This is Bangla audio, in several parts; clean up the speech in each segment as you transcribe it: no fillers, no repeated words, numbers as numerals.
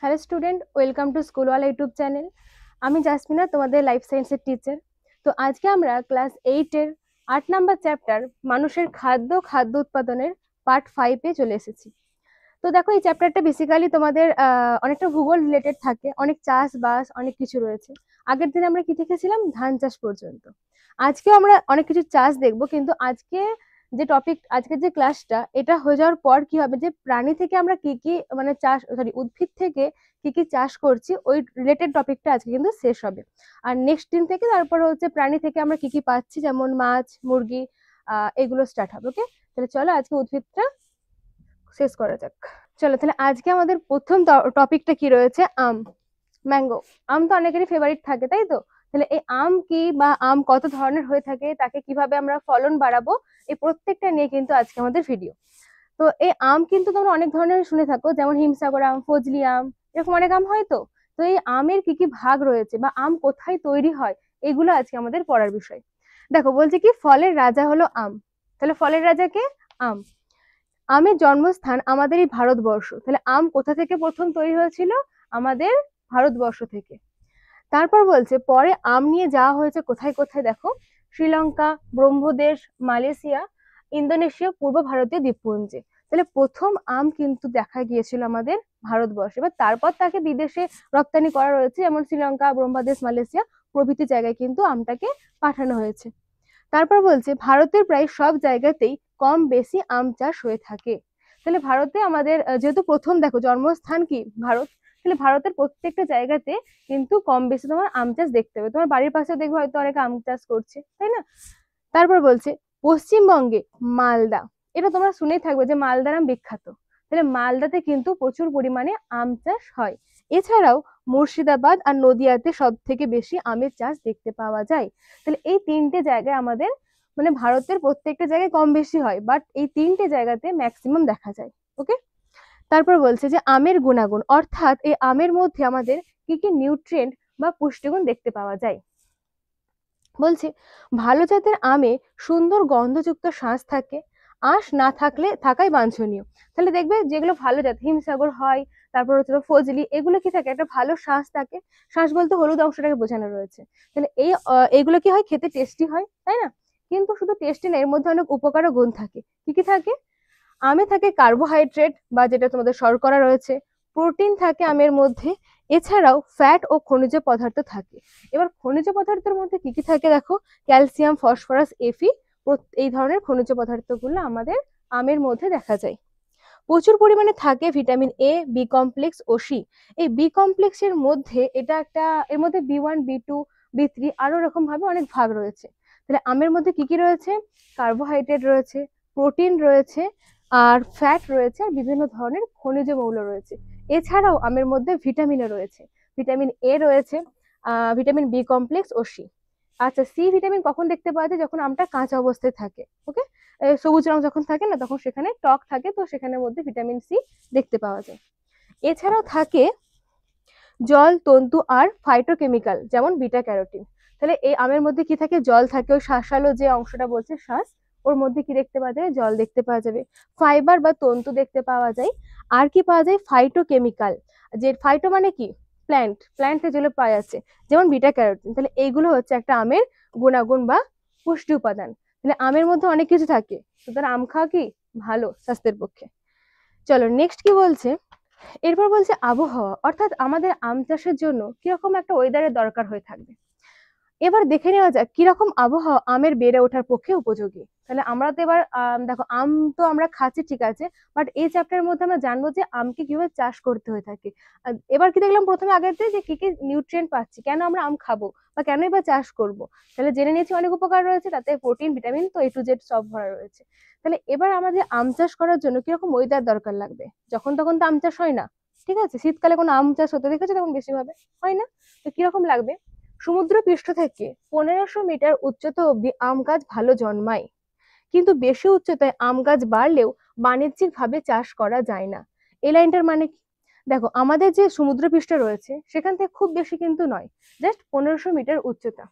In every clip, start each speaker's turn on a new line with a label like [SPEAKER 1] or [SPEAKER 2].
[SPEAKER 1] হ্যালো স্টুডেন্ট, ওয়েলকাম টু স্কুলওয়ালা ইউটিউব চ্যানেল। আমি জাসমিনা, তোমাদের লাইফ সায়েন্সের টিচার। তো আজকে আমরা ক্লাস 8-এর 8 নাম্বার চ্যাপ্টার মানুষের খাদ্য উৎপাদনের পার্ট 5-এ চলে এসেছি। তো দেখো, এই চ্যাপ্টারটা বেসিক্যালি তোমাদের অনেকটা ভূগোল রিলেটেড থাকে, অনেক চাষবাস অনেক কিছু রয়েছে। আগের দিন আমরা কি দেখেছিলাম? ধান চাষ পর্যন্ত। আজকেও আমরা অনেক কিছু চাষ দেখবো, কিন্তু আজকের যে ক্লাসটা এটা হয়ে যাওয়ার পর কি হবে, যে প্রাণী থেকে আমরা কি কি মানে উদ্ভিদ থেকে কি কি চাষ করছি ওই রিলেটেড টপিকটা আজকে কিন্তু শেষ হবে। আর নেক্সট দিন থেকে তারপরে হচ্ছে প্রাণী থেকে আমরা কি কি পাচ্ছি, যেমন মাছ, মুরগি, এগুলো স্টার্ট হবে। ওকে, তাহলে চলো আজকে উদ্ভিদটা শেষ করা যাক। চলো তাহলে আজকে আমাদের প্রথম টপিকটা কি রয়েছে? আম, ম্যাঙ্গো। আম তো অনেকেরই ফেভারিট থাকে, তাই তো? তাহলে এই আম কি বা আম কত ধরনের হয়ে থাকে, তাকে কিভাবে আমরা ফলন বাড়াবো, এই প্রত্যেকটা নিয়ে কিন্তু আজকে আমাদের ভিডিও। তো এই আম কিন্তু তোমরা অনেক ধরনের শুনে থাকো, যেমন হিমসাগর আম, ফজলি আম, এরকম অনেক আম হয়। তো তো এই আমের কি কি ভাগ রয়েছে বা আম কোথায় তৈরি হয়, এগুলো আজকে আমাদের পড়ার বিষয়। দেখো, বলছে কি ফলের রাজা হলো আম। তাহলে ফলের রাজা কে? আম। আমের জন্মস্থান আমাদের এই ভারতবর্ষ। তাহলে আম কোথা থেকে প্রথম তৈরি হয়েছিল? আমাদের ভারতবর্ষ থেকে। তারপর বলছে পরে আম নিয়ে যাওয়া হয়েছে কোথায় কোথায়, দেখো, শ্রীলঙ্কা, ব্রহ্মদেশ, মালয়েশিয়া, ইন্দোনেশিয়া, পূর্ব ভারতীয় দ্বীপপুঞ্জে। তাহলে প্রথম আম কিন্তু দেখা গিয়েছিল আমাদের ভারতবর্ষে, এবার তারপর তাকে বিদেশে রপ্তানি করা রয়েছে, যেমন শ্রীলঙ্কা, ব্রহ্মদেশ, মালয়েশিয়া প্রভৃতি জায়গায় কিন্তু আমটাকে পাঠানো হয়েছে। তারপর বলছে ভারতের প্রায় সব জায়গাতেই কম বেশি আম চাষ হয়ে থাকে। তাহলে ভারতে আমাদের যেহেতু প্রথম, দেখো জন্মস্থান কি ভারত, তাহলে ভারতের প্রত্যেকটা জায়গাতে কিন্তু কম বেশি তোমার আম চাষ দেখতে হবে। তোমার বাড়ির পাশেও দেখবে হয়তো অনেকে আম চাষ করছে, তাই না? তারপর বলছে পশ্চিমবঙ্গে মালদা, এটা তোমরা শুনেই থাকবে যে মালদার আম বিখ্যাত। তাহলে মালদাতে কিন্তু প্রচুর পরিমাণে আম চাষ হয়। এছাড়াও মুর্শিদাবাদ আর নদিয়াতে সব থেকে বেশি আমের চাষ দেখতে পাওয়া যায়। তাহলে এই তিনটে জায়গায় আমাদের মানে ভারতের প্রত্যেকটা জায়গায় কম বেশি হয়, বাট এই তিনটে জায়গাতে ম্যাক্সিমাম দেখা যায়। ওকে, তারপর বলছে যে আমের গুণাগুণ, অর্থাৎ এই আমের মধ্যে আমাদের কি কি নিউট্রিয়েন্ট বা পুষ্টিগুণ দেখতে পাওয়া যায়। বলছে ভালো জাতের আমে সুন্দর গন্ধযুক্ত শাঁস থাকে, আঁশ না থাকাই বাঞ্ছনীয়। তাহলে দেখবে যেগুলো ভালো জাত, হিমসাগর হয়, তারপর হচ্ছে ফজলি, এগুলো কি থাকে, একটা ভালো শাঁস থাকে। শাঁস বলতে হলুদ অংশটাকে বোঝানো রয়েছে। তাহলে এইগুলো কি হয়, খেতে টেস্টি হয়, তাই না? কিন্তু শুধু টেস্টি না, এর মধ্যে অনেক উপকারও গুণ থাকে। কি কি থাকে? আমে থাকে কার্বোহাইড্রেট বা যেটা তোমাদের শর্করা রয়েছে, প্রোটিন থাকে আমের মধ্যে, এছাড়াও ফ্যাট ও খনিজ পদার্থ থাকে। এবার খনিজ পদার্থের মধ্যে কি কি থাকে দেখো, ক্যালসিয়াম, ফসফরাস, এফি, এই ধরনের খনিজ পদার্থগুলো আমাদের আমের মধ্যে দেখা যায়। প্রচুর পরিমাণে থাকে ভিটামিন এ, বি কমপ্লেক্স ও সি। এই বি কমপ্লেক্সের মধ্যে এর মধ্যে বি1, বি2, বি3 আরো এরকম ভাবে অনেক ভাগ রয়েছে। তাহলে আমের মধ্যে কি কি রয়েছে? কার্বোহাইড্রেট রয়েছে, প্রোটিন রয়েছে, আর ফ্যাট রয়েছে, আর বিভিন্ন ধরনের খনিজ মৌল রয়েছে। এছাড়াও আমের মধ্যে ভিটামিনও রয়েছে, ভিটামিন এ রয়েছে, ভিটামিন বি কমপ্লেক্স ও সি। আচ্ছা, সি ভিটামিন কখন দেখতে পাওয়া যায়? যখন আমটা কাঁচা অবস্থায় থাকে। ওকে, সবুজ রং যখন থাকে না, তখন সেখানে টক থাকে, তো সেখানের মধ্যে ভিটামিন সি দেখতে পাওয়া যায়। এছাড়াও থাকে জল, তন্তু আর ফাইটোকেমিক্যাল, যেমন বিটা ক্যারোটিন। তাহলে এই আমের মধ্যে কি থাকে? জল থাকে, ওই শাঁসালো যে অংশটা বলছে শ্বাস, ওর মধ্যে কি দেখতে পাওয়া যাবে? জল দেখতে পাওয়া যাবে। ফাইবার বা তন্তু দেখতে পাওয়া যায়। আর কি পাওয়া যায়? ফাইটোকেমিক্যাল। যে ফাইটো মানে কি? প্ল্যান্টে যেগুলো পাওয়া যাচ্ছে, যেমন বিটা ক্যারোটিন। তাহলে এইগুলো হচ্ছে একটা আমের গুণাগুণ বা পুষ্টি উপাদান। তাহলে আমের মধ্যে অনেক কিছু থাকে, সুতরাং আম খাওয়া কি ভালো স্বাস্থ্যের পক্ষে। চলো নেক্সট কি বলছে। এরপর বলছে আবহাওয়া, অর্থাৎ আমাদের আম চাষের জন্য কিরকম একটা ওয়েদারের দরকার হয়ে থাকবে। এবার দেখে নেওয়া যাক কিরকম আবহাওয়া আমের বেড়ে ওঠার পক্ষে উপযোগী। তাহলে আমরা তো এবার দেখো, আম তো আমরা খাচ্ছি ঠিক আছে, বাট এই চ্যাপ্টারের মধ্যে আমরা জানবো যে আমকে কিভাবে চাষ করতে হয়ে থাকে। এবার কি দেখলাম প্রথমে আগেতে যে কি কি নিউট্রিয়েন্ট পাচ্ছি, কেন আমরা আম খাবো বা কেনই বা চাষ করব। তাহলে জেনে নিয়েছি অনেক উপকার রয়েছে, তাতে প্রোটিন, ভিটামিন তো এ টু জেড সব ভরা রয়েছে। তাহলে এবার আমাদের আম চাষ করার জন্য কিরকম ওয়েদার দরকার লাগবে? যখন তখন তো আম চাষ হয় না, ঠিক আছে? শীতকালে কোনো আম চাষ হতে দেখেছো তখন বেশিভাবে হয় না। তো কিরকম লাগবে? সমুদ্র পৃষ্ঠ থেকে 1500 মিটার উচ্চতা অব্দি আম গাছ ভালো জন্মায়, কিন্তু বেশি উচ্চতায় আম গাছ বাড়লেও বাণিজ্যিক ভাবে চাষ করা যায় না। এই লাইনটার মানে কি? দেখো, আমাদের যে সমুদ্রপৃষ্ঠ রয়েছে সেখান থেকে খুব বেশি কিন্তু নয়, জাস্ট 1500 মিটার উচ্চতা।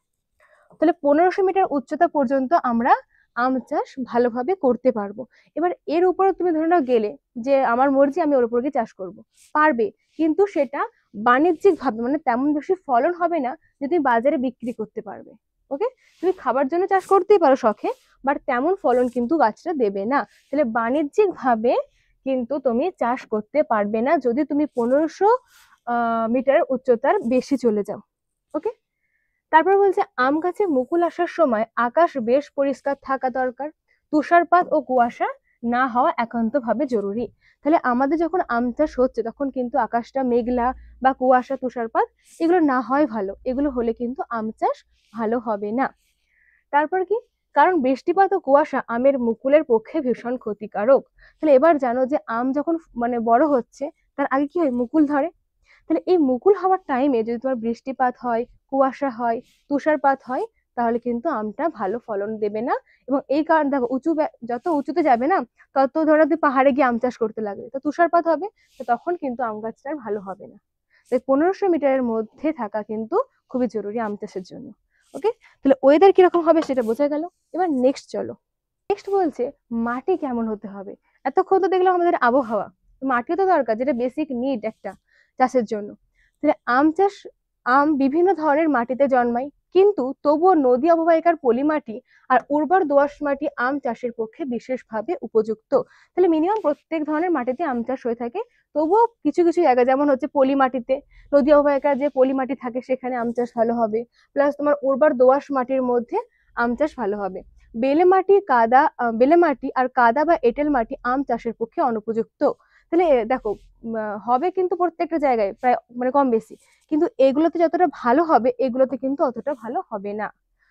[SPEAKER 1] তাহলে 1500 মিটার উচ্চতা পর্যন্ত আমরা আম চাষ ভালোভাবে করতে পারবো। এবার এর উপরে তুমি ধরে নাও গেলে যে আমার মর্জি, আমি ওর উপর গিয়ে চাষ করব, পারবে, কিন্তু সেটা বাণিজ্যিক ভাবে মানে তেমন বেশি ফলন হবে না যে তুমি বাজারে বিক্রি করতে পারবে। ওকে, তুমি খাবার জন্য চাষ করতেই পারো শখে, বাট তেমন ফলন কিন্তু গাছটা দেবে না। তাহলে বাণিজ্যিক ভাবে কিন্তু তুমি চাষ করতে পারবে না যদি তুমি 1500 মিটার উচ্চতার বেশি চলে যাও। ওকে, তারপর বলছে আম গাছে মুকুল আসার সময় আকাশ বেশ পরিষ্কার থাকা দরকার, তুষারপাত ও কুয়াশা না হওয়া একান্তভাবে জরুরি। তাহলে আমাদের যখন আম চাষ হচ্ছে তখন কিন্তু আকাশটা মেঘলা বা কুয়াশা তুষারপাত এগুলো না হয় ভালো, এগুলো হলে কিন্তু আম চাষ ভালো হবে না। তারপর কি, কারণ বৃষ্টিপাত ও কুয়াশা আমের মুকুলের পক্ষে ভীষণ ক্ষতিকারক। তাহলে এবার জানো যে আম যখন মানে বড় হচ্ছে তার আগে কি হয়, মুকুল ধরে। তাহলে এই মুকুল হওয়ার টাইমে যদি তোমার বৃষ্টিপাত হয়, কুয়াশা হয়, তুষারপাত হয়, তাহলে কিন্তু আমটা ভালো ফলন দেবে না। এবং এই কারণে দেখো যত উঁচুতে যাবে না, তত ধরো তুই পাহাড়ে গিয়ে আম চাষ করতে লাগবে, তো তুষারপাত হবে, তো তখন কিন্তু আম গাছটা আর ভালো হবে না। তাই 1500 মিটারের মধ্যে থাকা কিন্তু খুবই জরুরি আম চাষের জন্য। ওকে, তাহলে ওয়েদার কিরকম হবে সেটা বোঝা গেল। এবার নেক্সট চলো, নেক্সট বলছে মাটি কেমন হতে হবে। এতক্ষণ তো দেখলাম আমাদের আবহাওয়া, মাটিও তো দরকার, যেটা বেসিক নিড একটা চাষের জন্য। তাহলে আম বিভিন্ন ধরনের মাটিতে জন্মায়, কিন্তু তবুও নদী অববাহিকার পলি মাটি আর উর্বর দোআঁশ মাটি আম চাষের পক্ষে বিশেষভাবে উপযুক্ত। তাহলে মিনিমাম প্রত্যেক ধরনের মাটিতে আম চাষ হয়ে থাকে, তবুও কিছু কিছু জায়গা যেমন হচ্ছে পলি মাটিতে, নদী অববাহিকার যে পলি মাটি থাকে সেখানে আম চাষ ভালো হবে, প্লাস তোমার উর্বর দোআঁশ মাটির মধ্যে আম চাষ ভালো হবে। বেলে মাটি আর কাদা বা এঁটেল মাটি আম চাষের পক্ষে অনুপযুক্ত। তাহলে দেখো হবে কিন্তু প্রত্যেকটা জায়গায় প্রায় মানে কম বেশি, কিন্তু এগুলোতে যতটা ভালো হবে এগুলোতে কিন্তু অতটা ভালো হবে না।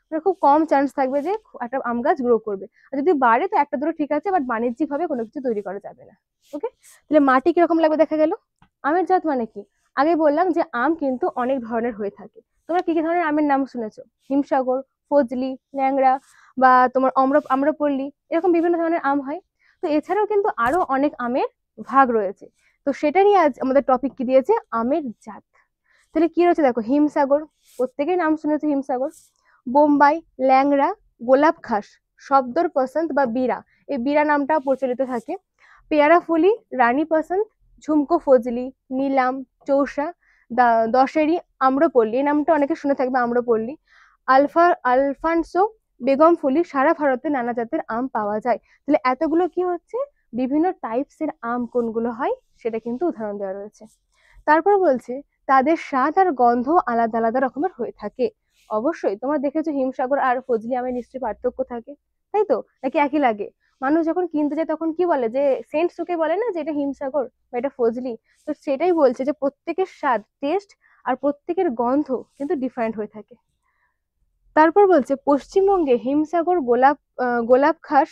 [SPEAKER 1] মানে খুব কম চান্স থাকবে যে একটা আম গাছ গ্রো করবে, আর যদি বাড়ে তো একটা দুটো ঠিক আছে, বাট বাণিজ্যিক ভাবে কোনো কিছু তৈরি করা যাবে না। ওকে, তাহলে মাটি কিরকম লাগবে দেখা গেল। আমের জাত মানে কি, আগে বললাম যে আম কিন্তু অনেক ধরনের হয়ে থাকে। তোমরা কি কি ধরনের আমের নাম শুনেছো? হিমসাগর, ফজলি, ন্যাংরা, বা তোমার আম্রপল্লী, এরকম বিভিন্ন ধরনের আম হয়। তো এছাড়াও কিন্তু আরো অনেক আমের ভাগ রয়েছে। তো সেটা নিয়ে আজ আমাদের টপিক কি দিয়েছে, আমের জাত। তাহলে কি রয়েছে দেখো, হিমসাগর, প্রত্যেকেই নাম শুনেছে হিমসাগর, বোম্বাই, ল্যাংড়া, গোলাপ খাস, শব্দর পসন্ত বা বীরা, এই বীরা নামটা প্রচলিত থাকে, পেয়ারা ফুলি, রানী পসন্ত, ঝুমকো ফজলি, নীলাম, চৌসা, দশেরি, আম্রপল্লী, এই নামটা অনেকে শুনে থাকবে আম্রপল্লী, আলফানসো, বেগম ফুলি। সারা ভারতে নানা জাতের আম পাওয়া যায়। তাহলে এতগুলো কি হচ্ছে, বিভিন্ন টাইপস এর আম কোনগুলো হয় সেটা কিন্তু উদাহরণ দেওয়া রয়েছে। তারপর বলছে তাদের স্বাদ আর গন্ধ আলাদা আলাদা রকমের হয়ে থাকে। অবশ্যই তোমরা দেখেছো হিমসাগর আর ফজলি আমের নিশ্চয়ই পার্থক্য থাকে, তাই তো, নাকি একই লাগে? মানুষ যখন কিনতে যায় তখন কি বলে, যে সেন্ট শুকে বলে না যে এটা হিমসাগর বা এটা ফজলি। তো সেটাই বলছে যে প্রত্যেকের স্বাদ, টেস্ট আর প্রত্যেকের গন্ধ কিন্তু ডিফারেন্ট হয়ে থাকে। তারপর বলছে পশ্চিমবঙ্গে হিমসাগর, গোলাপ খাস,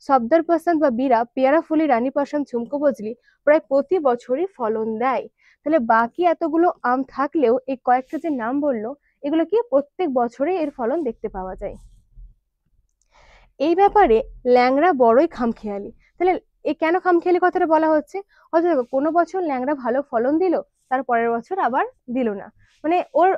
[SPEAKER 1] সফদর পসন্দ বা বীরা, পেয়ারা ফুলি, রানী পসন্দ, ঝুমকো ফজলি প্রায় প্রতি বছরই ফলন দেয়। তাহলে বাকি এতগুলো আম থাকলেও এই কয়েকটা যে নাম বললো, এগুলো কি প্রত্যেক বছরে এর ফলন দেখতে পাওয়া যায়। এই ব্যাপারে ল্যাংড়া বড়ই খামখেয়ালি। তাহলে এ কেন খামখেয়ালি কথাটা বলা হচ্ছে, হয়তো দেখো কোনো বছর ল্যাংড়া ভালো ফলন দিল, তার পরের বছর আবার দিল না, মানে ওর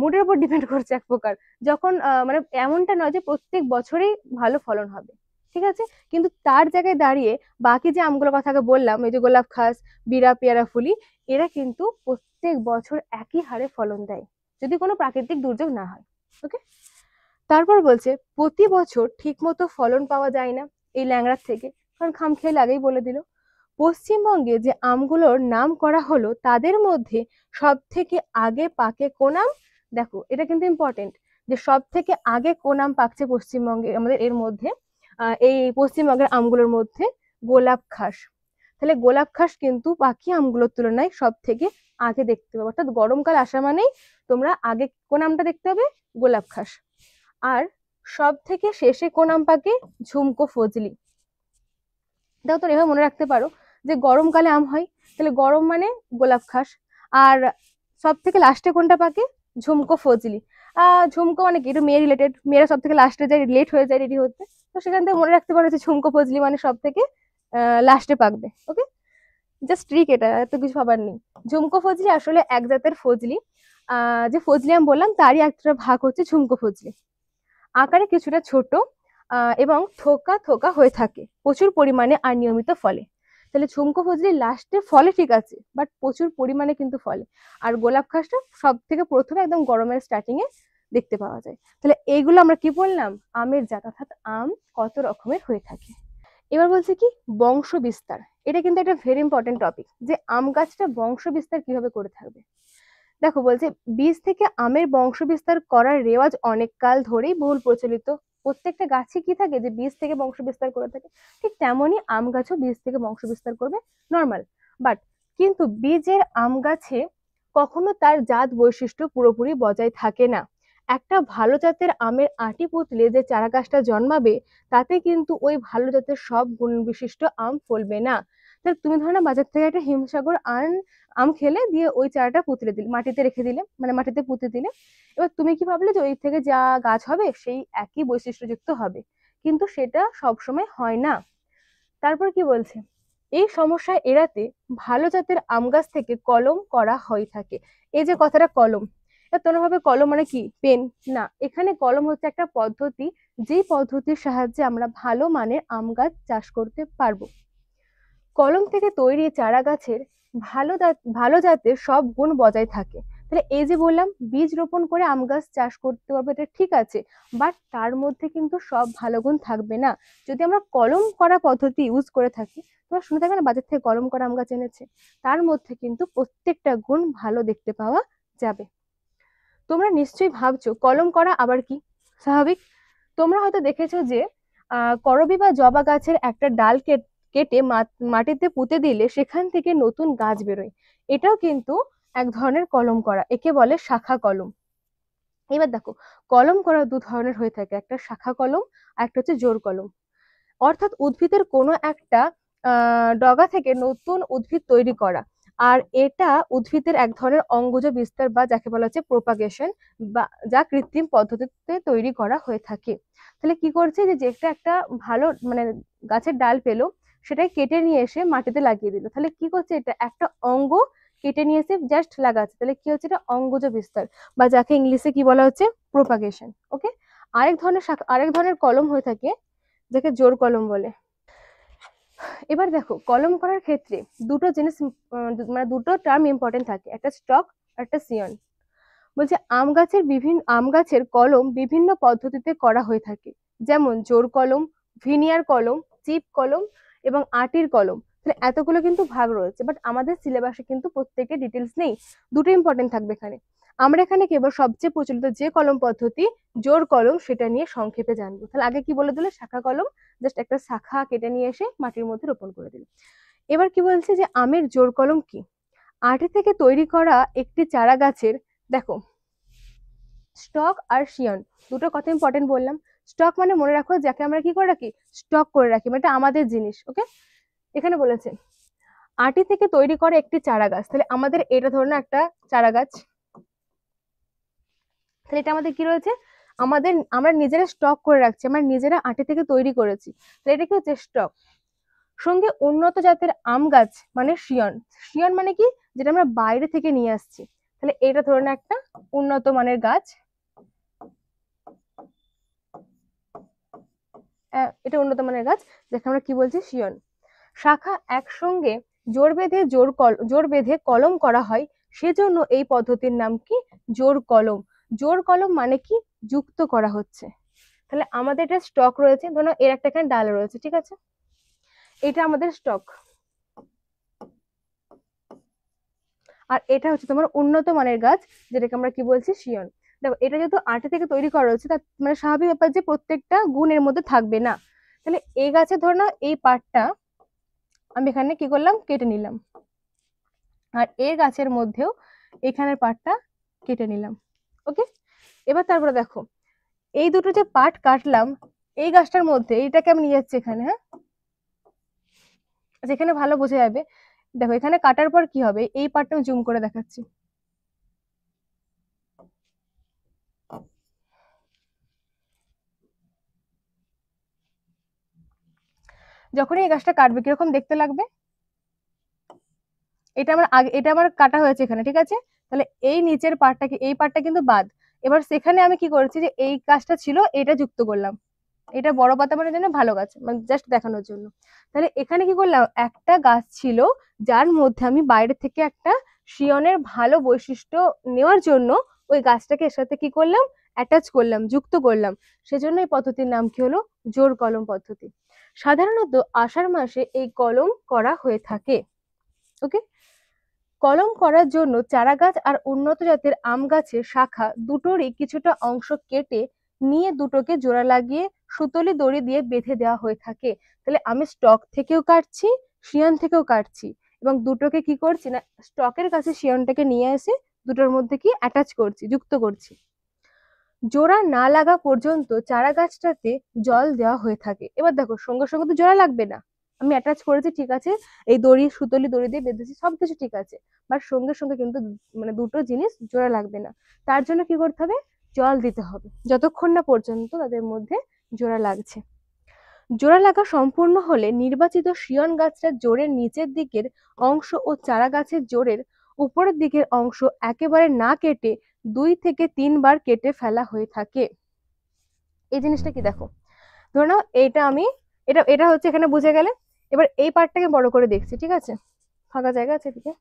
[SPEAKER 1] মুডের উপর ডিপেন্ড করছে এক প্রকার। যখন মানে এমনটা নয় যে প্রত্যেক বছরেই ভালো ফলন হবে, ঠিক আছে, কিন্তু তার জায়গায় দাঁড়িয়ে বাকি যে আমগুলোর কথা বললাম, এই যে গোলাপ খাস, বিরা, পেয়ারা ফুলি, এরা কিন্তু প্রত্যেক বছর একই হারে ফলন দেয় যদি কোনো প্রাকৃতিক দুর্যোগ না হয়। ওকে, তারপর বলছে প্রতি বছর ঠিক মতো ফলন পাওয়া যায় না এই ল্যাংড়ার থেকে, কারণ খামখেয়ালি আগেই বলে দিল। পশ্চিমবঙ্গে যে আমগুলোর নাম করা হলো তাদের মধ্যে সব থেকে আগে পাকে কোন আম, দেখো এটা কিন্তু ইম্পর্টেন্ট, যে সব থেকে আগে কোন আম পাকছে পশ্চিমবঙ্গে আমাদের, এর মধ্যে এই পশ্চিমবঙ্গের আমগুলোর মধ্যে গোলাপ খাস। তাহলে গোলাপ খাস কিন্তু বাকি আমগুলোর তুলনায় সব থেকে আগে দেখতে পাবে, অর্থাৎ গরমকাল আসা মানেই তোমরা আগে কোন আমটা দেখতে হবে, গোলাপ খাস। আর সব থেকে শেষে কোন আম পাকে, ঝুমকো ফজলি। দেখো তো এভাবে মনে রাখতে পারো যে গরমকালে আম হয়, তাহলে গরম মানে গোলাপ খাস, আর সব থেকে লাস্টে কোনটা পাকে, ঝুমকো ফজলি। ঝুমকো মানে কি, একটু মেয়ে রিলেটেড, মেয়েরা সব থেকে লাস্টে যায়, লেট হয়ে যায় রেডি হতে, তো সেখান থেকে মনে রাখতে পারো যে ঝুমকো ফজলি মানে সব থেকে লাস্টে পাকবে। ওকে, জাস্ট ট্রিক, এটা এত কিছু ভাবার নেই। ঝুমকো ফজলি আসলে এক জাতের ফজলি, যে ফজলি আম বললাম তারই একটা ভাগ হচ্ছে ঝুমকো ফজলি, আকারে কিছুটা ছোট এবং থোকা থোকা হয়ে থাকে প্রচুর পরিমাণে আর নিয়মিত ফলে। তাহলে ঝুমকো ফজলি লাস্টে ফলে ঠিক আছে, বাট প্রচুর পরিমাণে কিন্তু ফলে। আর গোলাপ ঘাসটা সব থেকে প্রথমে একদম গরমের স্টার্টিং এ দেখতে পাওয়া যায়। তাহলে এইগুলো আমরা কি বললাম, আমের জাত, অর্থাৎ আম কত রকমের হয়ে থাকে। এবার বলছে কি বংশ বিস্তার। এটা কিন্তু একটা ভেরি ইম্পর্টেন্ট টপিক, যে আম গাছটা বংশ বিস্তার কিভাবে করে থাকবে। দেখো বলছে বীজ থেকে আমের বংশ বিস্তার করার রেওয়াজ অনেক কাল ধরেই বহুল প্রচলিত। প্রত্যেকটা গাছে কি থাকে, যে বীজ থেকে বংশ বিস্তার করে থাকে, ঠিক তেমনই আম গাছও বীজ থেকে বংশ বিস্তার করবে, নর্মাল। বাট কিন্তু বীজের আম গাছে কখনো তার জাত বৈশিষ্ট্য পুরোপুরি বজায় থাকে না। একটা ভালো জাতের আমের আঁটি পুতলে যে চারা গাছটা জন্মাবে, তাতে কিন্তু ওই ভালো জাতের সব গুণ বিশিষ্ট আম ফলবে না। তাহলে তুমি ধরো না বাজার থেকে একটা হিমসাগর আম খেলে দিয়ে ওই চারাটা পুঁতলে দিলে, মাটিতে রেখে দিলে, মানে মাটিতে পুঁতে দিলে। এবার তুমি কি ভাবলে যে ওই থেকে যা গাছ হবে সেই একই বৈশিষ্ট্যযুক্ত হবে, কিন্তু সেটা সবসময় হয় না। তারপর কি বলছে, এই সমস্যা এড়াতে ভালো জাতের আম গাছ থেকে কলম করা হয়ে থাকে। এই যে কথাটা কলম, তোমরা ভাবে কলম মানে কি পেন, না, এখানে কলম হচ্ছে একটা পদ্ধতি, যেই পদ্ধতির সাহায্যে আমরা ভালো মানের আম গাছ চাষ করতে পারবো। কলম থেকে তৈরি চারা গাছের ভালো জাতের সব গুণ বজায় থাকে। তাহলে এই যে বললাম বীজ রোপণ করে আম গাছ চাষ করতে পারবো, এটা ঠিক আছে, বাট তার মধ্যে কিন্তু সব ভালো গুণ থাকবে না। যদি আমরা কলম করা পদ্ধতি ইউজ করে থাকি, তোমরা শুনে থাকবে না বাজার থেকে কলম করা আম গাছ এনেছে, তার মধ্যে কিন্তু প্রত্যেকটা গুণ ভালো দেখতে পাওয়া যাবে। তোমরা নিশ্চয়ই ভাবছো কলম করা আবার কি, স্বাভাবিক। তোমরা হয়তো দেখেছো যে করবী বা জবা গাছের একটা ডাল কেটে মাটিতে পুঁতে দিলে সেখান থেকে নতুন গাছ বেরোয়। এটাও কিন্তু এক ধরনের কলম করা, একে বলে শাখা কলম। এবার দেখো কলম করা দু ধরনের হয়ে থাকে, একটা শাখা কলম আর একটা হচ্ছে জোড় কলম। অর্থাৎ উদ্ভিদের কোনো একটা ডগা থেকে নতুন উদ্ভিদ তৈরি করা। আর এটা উদ্ভিদের এক ধরনের অঙ্গজ বিস্তার, বা যাকে বলা হচ্ছে প্রোপাগেশন, বা যা কৃত্রিম পদ্ধতিতে তৈরি করা হয়ে থাকে। তাহলে কি করছে, যে যেটা একটা ভালো মানে গাছের ডাল পেলো, সেটাই কেটে নিয়ে এসে মাটিতে লাগিয়ে দিল। তাহলে কি করছে, এটা একটা অঙ্গ কেটে নিয়ে এসে জাস্ট লাগাচ্ছে। তাহলে কি হচ্ছে, এটা অঙ্গজ বিস্তার, বা যাকে ইংলিশে কি বলা হচ্ছে, প্রোপাগেশন। ওকে। আরেক ধরনের কলম হয়ে থাকে, যাকে জোড় কলম বলে। এবার দেখো কলম করার ক্ষেত্রে দুটো জিনিস মানে দুটো টার্ম ইম্পর্টেন্ট থাকে, একটা স্টক, একটা সিয়ন। বলছে আম গাছের কলম বিভিন্ন পদ্ধতিতে করা হয়ে থাকে, যেমন জোড় কলম, ভিনিয়ার কলম, চিপ কলম এবং আটির কলম। তাহলে এতগুলো কিন্তু ভাগ রয়েছে, বাট আমাদের সিলেবাসে কিন্তু প্রত্যেকের ডিটেলস নেই, দুটো ইম্পর্টেন্ট থাকবে এখানে। আমরা এখানে কেবল সবচেয়ে প্রচলিত যে কলম পদ্ধতি জোড় কলম, সেটা নিয়ে সংক্ষেপে জানবো। তাহলে আগে কি বলে দিলে, শাখা কলম, জাস্ট একটা শাখা কেটে নিয়ে এসে মাটির মধ্যে রোপণ করে দিল। এবার কি বলছে, যে আমের জোড় কলম কি, আটি থেকে তৈরি করা একটি চারা গাছের, দেখো স্টক আর শিয়ন দুটো কথা ইম্পর্টেন্ট বললাম। স্টক মানে মনে রাখো যাকে আমরা কি করে রাখি, স্টক করে রাখি, মানে এটা আমাদের জিনিস। ওকে। এখানে বলেছে আটি থেকে তৈরি করে একটি চারা গাছ, তাহলে আমাদের এটা ধরনের একটা চারা গাছ। তাহলে এটা আমাদের কি রয়েছে, আমরা নিজেরা স্টক করে রাখছি, আমরা নিজেরা আটি থেকে তৈরি করেছি, তাহলে এটা কি হচ্ছে স্টক। সঙ্গে উন্নত জাতের আম গাছ মানে শিয়ন। শিয়ন মানে কি, যেটা আমরা বাইরে থেকে নিয়ে আসছি, তাহলে এটা ধরনের একটা উন্নত মানের গাছ। এটা উন্নত মানের গাছ, যাকে আমরা কি বলছি, শিয়ন। শাখা একসঙ্গে জোড় বেঁধে কলম করা হয়, সেজন্য এই পদ্ধতির নাম কি, জোড় কলম। জোড় কলম মানে কি, যুক্ত করা হচ্ছে। তাহলে আমাদের এটা স্টক রয়েছে, ধরো এর একটা এখানে ডাল রয়েছে, ঠিক আছে, এটা আমাদের স্টক। আর এটা হচ্ছে তোমার উন্নত মানের গাছ, যেটাকে আমরা কি বলছি, শিয়ন। দেখো এটা যেহেতু আটি থেকে তৈরি করা হচ্ছে, তার মানে স্বাভাবিক ব্যাপার যে প্রত্যেকটা গুণ এর মধ্যে থাকবে না। তাহলে এই গাছে ধর না এই পার্টটা আমি এখানে কি করলাম, কেটে নিলাম, আর এই গাছের মধ্যেও এখানের পার্টটা কেটে নিলাম। ওকে। এবার তারপরে দেখো এই দুটো যে পার্ট কাটলাম, এই গাছটার মধ্যে এইটাকে আমি নিয়ে যাচ্ছি এখানে, হ্যাঁ, যেখানে ভালো বোঝা যাবে। দেখো এখানে কাটার পর কি হবে, এই পার্টটা আমি জুম করে দেখাচ্ছি। যখন এই গাছটা কাটবে কিরকম দেখতে লাগবে, এটা আমার কাটা হয়েছে এখানে, ঠিক আছে। তাহলে এই নিচের পার্টটা, এই পার্টটা কিন্তু বাদ। এবার সেখানে আমি কি করেছি, যে এই গাছটা ছিল এটা যুক্ত করলাম, এটা বড় পাতা মানে জানো ভালো গাছ, মানে জাস্ট দেখানোর জন্য। তাহলে এখানে কি করলাম, একটা গাছ ছিল যার মধ্যে আমি বাইরে থেকে একটা শিয়নের ভালো বৈশিষ্ট্য নেওয়ার জন্য ওই গাছটাকে এর সাথে কি করলাম, অ্যাটাচ করলাম, যুক্ত করলাম। সেজন্য এই পদ্ধতির নাম কি হলো, জোড় কলম পদ্ধতি। সাধারণত আষাঢ় মাসে এই কলম করা হয়ে থাকে। ওকে। কলম করার জন্য চারা গাছ আর উন্নত জাতের আম গাছের শাখা দুটোরই কিছুটা অংশ কেটে নিয়ে দুটোকে জোড়া লাগিয়ে সুতলি দড়ি দিয়ে বেঁধে দেওয়া হয়ে থাকে। তাহলে আমি স্টক থেকেও কাটছি, শিয়ন থেকেও কাটছি, এবং দুটোকে কি করছি না, স্টকের কাছে শিয়নটাকে নিয়ে এসে দুটোর মধ্যে কি অ্যাটাচ করছি, যুক্ত করছি। জোড়া না লাগা পর্যন্ত চারা গাছটাতে জল দেওয়া হয়ে থাকে। এবার দেখো সঙ্গে সঙ্গে তো জোড়া লাগবে না, আমি অ্যাটাচ করেছি ঠিক আছে, এই দড়ি সুতলি দড়ি দিয়ে বেঁধেছি, সবকিছু ঠিক আছে, বাট সঙ্গে সঙ্গে কিন্তু মানে দুটো জিনিস জোড়া লাগবে না। তার জন্য কি করতে হবে, জল দিতে হবে যতক্ষণ না পর্যন্ত তাদের মধ্যে জোড়া লাগছে। জোড়া লাগা সম্পূর্ণ হলে নির্বাচিত শিয়ন গাছটা জোড়ের নিচের দিকের অংশ ও চারা গাছের জোড়ের উপরের দিকের অংশ একেবারে না কেটে 2 থেকে 3 বার কেটে ফেলা হয়ে থাকে। এই জিনিসটা কি দেখো, ধরে নাও এইটা আমি, এটা এটা হচ্ছে এখানে বুঝে গেলে। এবার এই পার্টটাকে বড় করে দেখছি, ঠিক আছে, ফাঁকা জায়গা আছে এদিকে।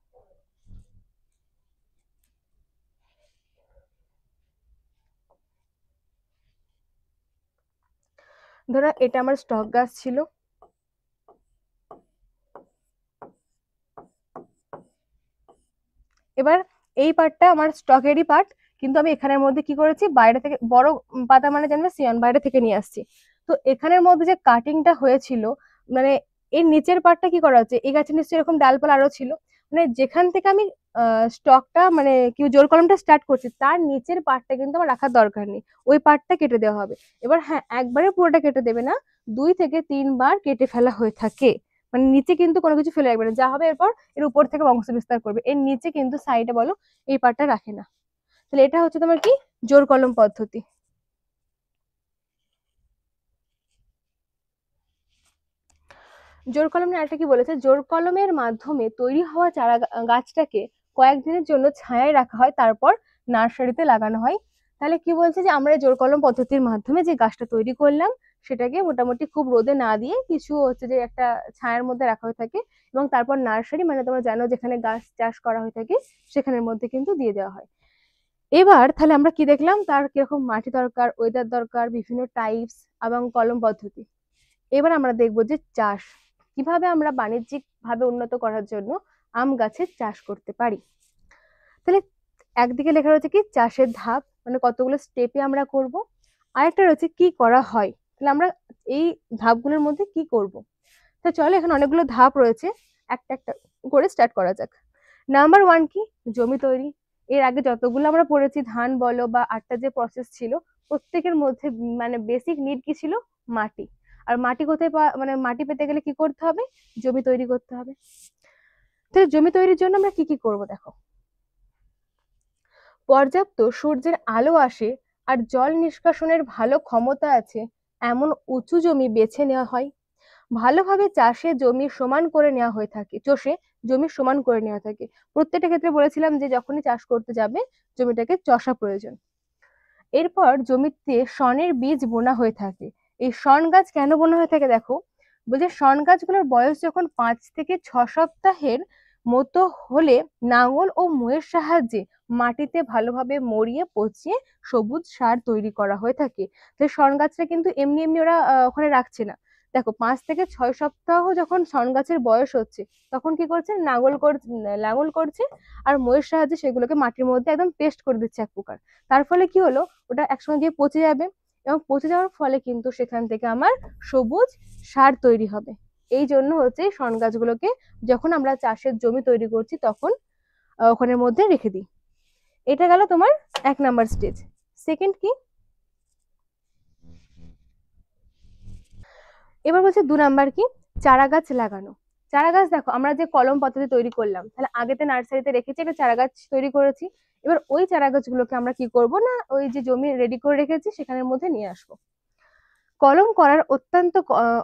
[SPEAKER 1] ধরো এটা আমার স্টক গাছ ছিল, এবার এই পার্টটা আমার স্টকেরই পার্ট, কিন্তু আমি এখানের মধ্যে কি করেছি, বাইরে থেকে বড় পাতা মানে জানবে সিয়ন, বাইরে থেকে নিয়ে আসছি। তো এখানের মধ্যে যে কাটিংটা হয়েছিল, মানে এর নিচের পার্টটা কি করা হচ্ছে, এই গাছের নিশ্চয়ই এরকম ডালপালা আরো ছিল, মানে যেখান থেকে আমি স্টকটা মানে কি জোর কলমটা স্টার্ট করছি তার নিচের পার্টটা কিন্তু আমার রাখার দরকার নেই, ওই পার্টটা কেটে দেওয়া হবে। এবার হ্যাঁ, একবারে পুরোটা কেটে দেবে না, 2 থেকে 3 বার কেটে ফেলা হয়ে থাকে। মানে নিচে কিন্তু কোনো কিছু ফেলে রাখবে না, যা হবে এরপর এর উপর থেকে বংশ বিস্তার করবে, এর নিচে কিন্তু সাইডে বলো এই পার্টটা রাখে না। তাহলে এটা হচ্ছে তোমার কি, জোর কলম পদ্ধতি। জোর কলম একটা কি বলেছে, জোর কলমের মাধ্যমে তৈরি হওয়া চারা গাছটাকে কয়েকদিনের জন্য ছায়ায় রাখা হয়, তারপর নার্সারিতে লাগানো হয়। তাহলে কি বলছে যে আমরা জোর কলম পদ্ধতির মাধ্যমে যে গাছটা তৈরি করলাম সেটাকে মোটামুটি খুব রোদে না দিয়ে কিছু হচ্ছে যে একটা ছায়ার মধ্যে রাখা হয়ে থাকে, এবং তারপর নার্সারি মানে তোমরা জানো যেখানে গাছ চাষ করা হয়ে থাকে সেখানের মধ্যে কিন্তু দিয়ে দেওয়া হয়। এবার তাহলে আমরা কি দেখলাম, তার কিরকম মাটি দরকার, ওয়েদার দরকার, বিভিন্ন টাইপস এবং কলম পদ্ধতি। এবার আমরা দেখবো যে চাষ কিভাবে আমরা বাণিজ্যিক ভাবে উন্নত করার জন্য আম গাছের চাষ করতে পারি। তাহলে একদিকে লেখা রয়েছে কি চাষের ধাপ, মানে কতগুলো স্টেপে আমরা করব, আরেকটা রয়েছে কি করা হয়, তাহলে আমরা এই ধাপগুলোর মধ্যে কি করব। তো চলো এখানে অনেকগুলো ধাপ রয়েছে, একটা একটা করে স্টার্ট করা যাক। নাম্বার 1 কি, জমি তৈরি। এর আগে যতগুলো আমরা পড়েছি ধান বলো বা আটটা যে প্রসেস ছিল, প্রত্যেকের মধ্যে মানে বেসিক নিড কি ছিল, মাটি। আর মাটি কোথায় মানে মাটি পেতে গেলে কি করতে হবে, জমি তৈরি করতে হবে। তো জমি তৈরির জন্য আমরা কি কি করব দেখো, পর্যাপ্ত সূর্যের আলো আসে আর জল নিষ্কাশনের ভালো ক্ষমতা আছে এমন উঁচু জমি বেছে নেওয়া হয়। ভালোভাবে চাষে জমি সমান করে নেওয়া হয়ে থাকে, চষে জমি সমান করে নেওয়া থাকে। প্রত্যেকটা ক্ষেত্রে বলেছিলাম যে যখনই চাষ করতে যাবে জমিটাকে চষা প্রয়োজন। এরপর জমিতে শনের বীজ বোনা হয়ে থাকে। এই শন গাছ কেন বোনা হয়ে থাকে দেখো, বলছে শন গাছগুলোর বয়স যখন 5 থেকে 6 সপ্তাহের মতো হলে নাঙল ও মইয়ের সাহায্যে মাটিতে ভালোভাবে মরিয়ে পচিয়ে সবুজ সার তৈরি করা হয়ে থাকে। তো শন গাছটা কিন্তু এমনি এমনি ওরা ওখানে রাখছে না, দেখো 5 থেকে 6 সপ্তাহ যখন শন গাছের বয়স হচ্ছে তখন কি করছে, লাঙল করছে আর মইয়ের সাহায্যে সেগুলোকে মাটির মধ্যে একদম পেস্ট করে দিচ্ছে এক প্রকার। তার ফলে কি হলো, ওটা একসঙ্গে গিয়ে পচে যাবে, এবং পচে যাওয়ার ফলে কিন্তু সেখান থেকে আমার সবুজ সার তৈরি হবে। এই জন্য হচ্ছে শন গাছগুলোকে যখন আমরা চাষের জমি তৈরি করছি তখন ওখানের মধ্যে রেখে দিই। এটা গেল তোমার 1 নাম্বার স্টেজ। সেকেন্ড কি, এবার বলছে 2 নাম্বার কি, চারা গাছ লাগানো। চারা গাছ দেখো আমরা যে কলম পদ্ধতি তৈরি করলাম, তাহলে আগেতে নার্সারিতে রেখেছি একটা চারা গাছ তৈরি করেছি, এবার ওই চারা গাছগুলোকে আমরা কি করব না, ওই যে জমি রেডি করে রেখেছি সেখানের মধ্যে নিয়ে আসবো। কলম করার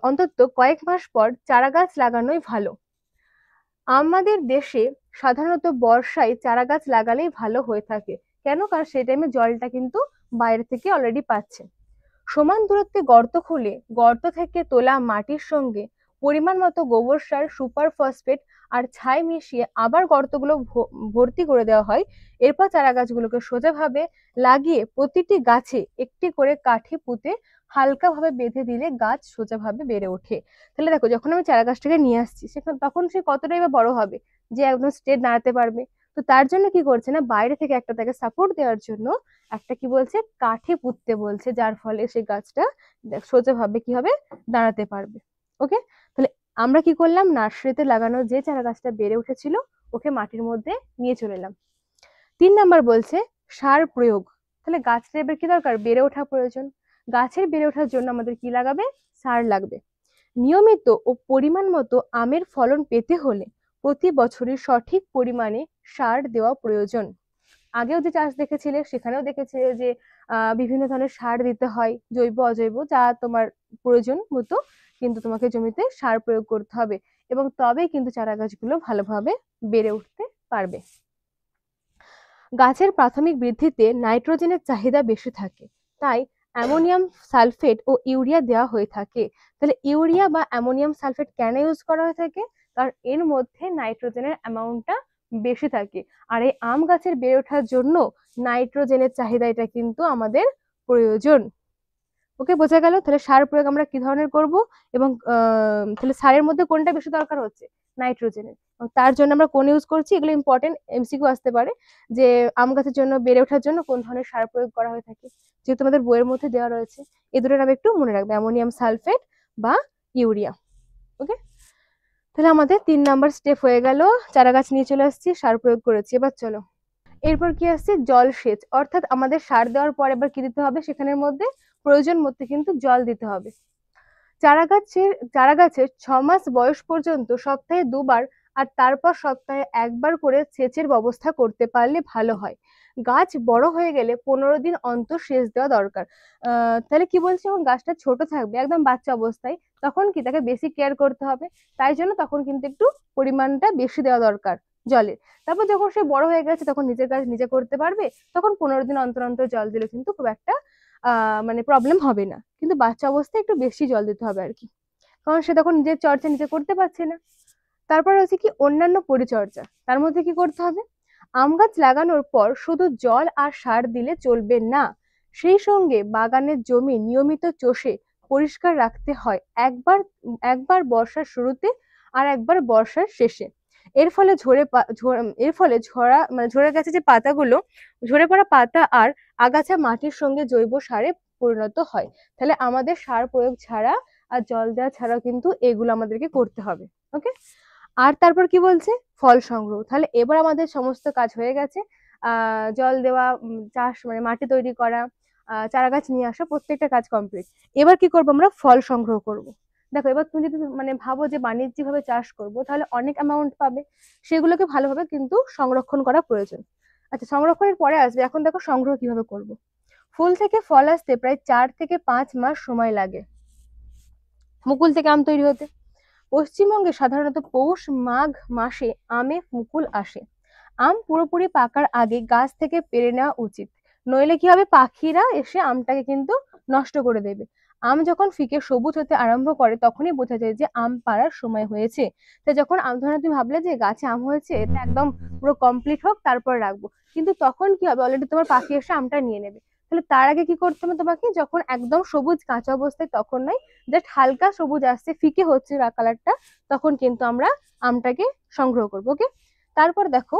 [SPEAKER 1] অন্তত কয়েক মাস পর চারা গাছ লাগানোই ভালো। আমাদের দেশে সাধারণত বর্ষায় চারা গাছ লাগালেই ভালো হয়ে থাকে। কেন, কারণ সেই টাইমে জলটা কিন্তু বাইরে থেকে অলরেডি পাচ্ছে। সমান দূরত্বে গর্ত খুলে গর্ত থেকে তোলা মাটির সঙ্গে পরিমাণ মতো গোবর সার, সুপার ফসফেট আর ছাই মিশিয়ে আবার গর্তগুলো ভর্তি করে দেওয়া হয়। এরপর চারা গাছগুলোকে সোজাভাবে লাগিয়ে প্রতিটি গাছে একটি করে কাঠি পুঁতে হালকাভাবে বেঁধে দিলে গাছ সোজাভাবে বেড়ে ওঠে। তাহলে দেখো, যখন আমি চারা গাছটাকে নিয়ে আসছি সেখানে তখন সে কতটাই বা বড় হবে যে একদম স্ট্রেট দাঁড়াতে পারবে। তো তার জন্য কি করছে না, বাইরে থেকে একটা তাকে সাপোর্ট দেওয়ার জন্য একটা কি বলছে, কাঠি পুঁততে বলছে, যার ফলে সেই গাছটা সোজাভাবে কি হবে, দাঁড়াতে পারবে। ওকে, তাহলে আমরা কি করলাম, নার্সারিতে লাগানো যে চারা গাছটা বেড়ে উঠেছিল ওকে মাটির মধ্যে নিয়ে চলে এলাম। 3 নাম্বার বলছে সার প্রয়োগ। তাহলে গাছটা এবার কি দরকার, বেড়ে ওঠা প্রয়োজন। গাছের বেড়ে ওঠার জন্য আমাদের কি লাগাবে, সার লাগবে। নিয়মিত ও পরিমাণ মতো আমের ফলন পেতে হলে প্রতি বছরই সঠিক পরিমাণে সার দেওয়া প্রয়োজন। আগেও যে চাষ দেখেছিলে সেখানেও দেখেছিলে যে বিভিন্ন ধরনের সার দিতে হয়, জৈব অজৈব, যা তোমার প্রয়োজন মতো কিন্তু তোমাকে জমিতে সার প্রয়োগ করতে হবে, এবং তবেই কিন্তু চারা গাছগুলো ভালোভাবে বেড়ে উঠতে পারবে। গাছের প্রাথমিক বৃদ্ধিতে নাইট্রোজেনের চাহিদা বেশি থাকে, তাই অ্যামোনিয়াম সালফেট ও ইউরিয়া দেওয়া হয়ে থাকে। তাহলে ইউরিয়া বা অ্যামোনিয়াম সালফেট কেন ইউজ করা হয়ে থাকে, কারণ এর মধ্যে নাইট্রোজেনের অ্যামাউন্টটা বেশি থাকে। আর এই আম গাছের বেড়ে ওঠার জন্য নাইট্রোজেনের চাহিদা এটা কিন্তু আমাদের প্রয়োজন। ওকে, বোঝা গেল। তাহলে সার প্রয়োগ আমরা কি ধরনের করব, এবং তাহলে সারের মধ্যে কোনটা বেশি দরকার হচ্ছে, নাইট্রোজেনের। তার জন্য আমরা কোন ইউজ করছি, এগুলো ইম্পর্টেন্ট, এমসিকিউ আসতে পারে যে আম গাছের জন্য বেড়ে ওঠার জন্য কোন ধরনের সার প্রয়োগ করা হয়ে থাকে, যেহেতু আমাদের বইয়ের মধ্যে দেওয়া রয়েছে। এই দুটো নাম একটু মনে রাখবে, অ্যামোনিয়াম সালফেট বা ইউরিয়া। ওকে, তাহলে আমাদের 3 নাম্বার স্টেপ হয়ে গেল, চারা গাছ নিয়ে চলে আসছি, সার প্রয়োগ করেছি। এবার চলো, এরপর কি আসছে, জলসেচ। অর্থাৎ আমাদের সার দেওয়ার পর এবার কি দিতে হবে, সেখানের মধ্যে প্রয়োজন মতো কিন্তু জল দিতে হবে। চারা গাছের 6 মাস বয়স পর্যন্ত সপ্তাহে 2 বার আর তারপর সপ্তাহে 1 বার করে সেচের ব্যবস্থা করতে পারলে ভালো হয়। গাছ বড় হয়ে গেলে 15 দিন অন্তর সেচ দেওয়া দরকার। তাহলে কি বলছে, যখন গাছটা ছোট থাকবে একদম বাচ্চা অবস্থায়, তখন কি তাকে বেশি কেয়ার করতে হবে, তাই জন্য তখন কিন্তু একটু পরিমাণটা বেশি দেওয়া দরকার জলের। তারপর যখন সে বড় হয়ে গেছে তখন নিজের কাজ নিজে করতে পারবে, তখন 15 দিন অন্তর অন্তর জল দিলে কিন্তু খুব একটা মানে প্রবলেম হবে না। কিন্তু বাচ্চা অবস্থায় একটু বেশি জল দিতে হবে আর কি, কারণ সে তখন নিজের চর্চা নিজে করতে পারছে না। তারপর হচ্ছে কি, অন্যান্য পরিচর্যা। তার মধ্যে কি করতে হবে, আম গাছ লাগানোর পর শুধু জল আর সার দিলে চলবে না, সেই সঙ্গে বাগানের জমি নিয়মিত চষে পরিষ্কার রাখতে হয়, একবার বর্ষার শুরুতে আর একবার বর্ষার শেষে। এর ফলে ঝরে গেছে যে পাতাগুলো, ঝরে পড়া পাতা আর আগাছা মাটির সঙ্গে জৈব সারে পরিণত হয়। তাহলে আমাদের সার প্রয়োগ ছাড়া আর জল দেওয়া ছাড়াও কিন্তু এগুলো আমাদেরকে করতে হবে। ওকে, আর তারপর কি বলছে, ফল সংগ্রহ। তাহলে এবার আমাদের সমস্ত কাজ হয়ে গেছে, জল দেওয়া, চাষ মানে মাটি তৈরি করা, চারা গাছ নিয়ে আসা, প্রত্যেকটা কাজ কমপ্লিট। এবার কি করবো, আমরা ফল সংগ্রহ করব। দেখো, এবার তুমি যদি মানে ভাবো যে বাণিজ্যিক ভাবে চাষ করব, তাহলে অনেক অ্যামাউন্ট পাবে, সেগুলোকে ভালোভাবে কিন্তু সংরক্ষণ করা প্রয়োজন। আচ্ছা, সংরক্ষণের পরে আসবে, এখন দেখো সংগ্রহ কিভাবে করব। ফুল থেকে ফল আসতে প্রায় 4 থেকে 5 মাস সময় লাগে মুকুল থেকে আম তৈরি হতে। পশ্চিমবঙ্গে সাধারণত পৌষ মাঘ মাসে আমে মুকুল আসে। আম পুরোপুরি পাকার আগে গাছ থেকে পেড়ে নেওয়া উচিত, নইলে কি হবে, পাখিরা এসে আমটাকে কিন্তু নষ্ট করে দেবে। আম যখন ফিকে সবুজ হতে আরম্ভ করে তখনই বোঝা যায় যে আম পাড়ার সময় হয়েছে। তাই যখন আম ধরে তুমি ভাবলে যে গাছে আম হয়েছে, এটা একদম পুরো কমপ্লিট হোক তারপর রাখবো, কিন্তু তখন কি হবে, অলরেডি তোমার পাখি এসে আমটা নিয়ে নেবে। তাহলে তার আগে কি করতে হবে তোমাকে, যখন একদম সবুজ কাঁচা অবস্থায়, তখন নয়, জাস্ট হালকা সবুজ আসছে, ফিকে হচ্ছে কালারটা, তখন কিন্তু আমরা আমটাকে সংগ্রহ করবো। ওকে, তারপর দেখো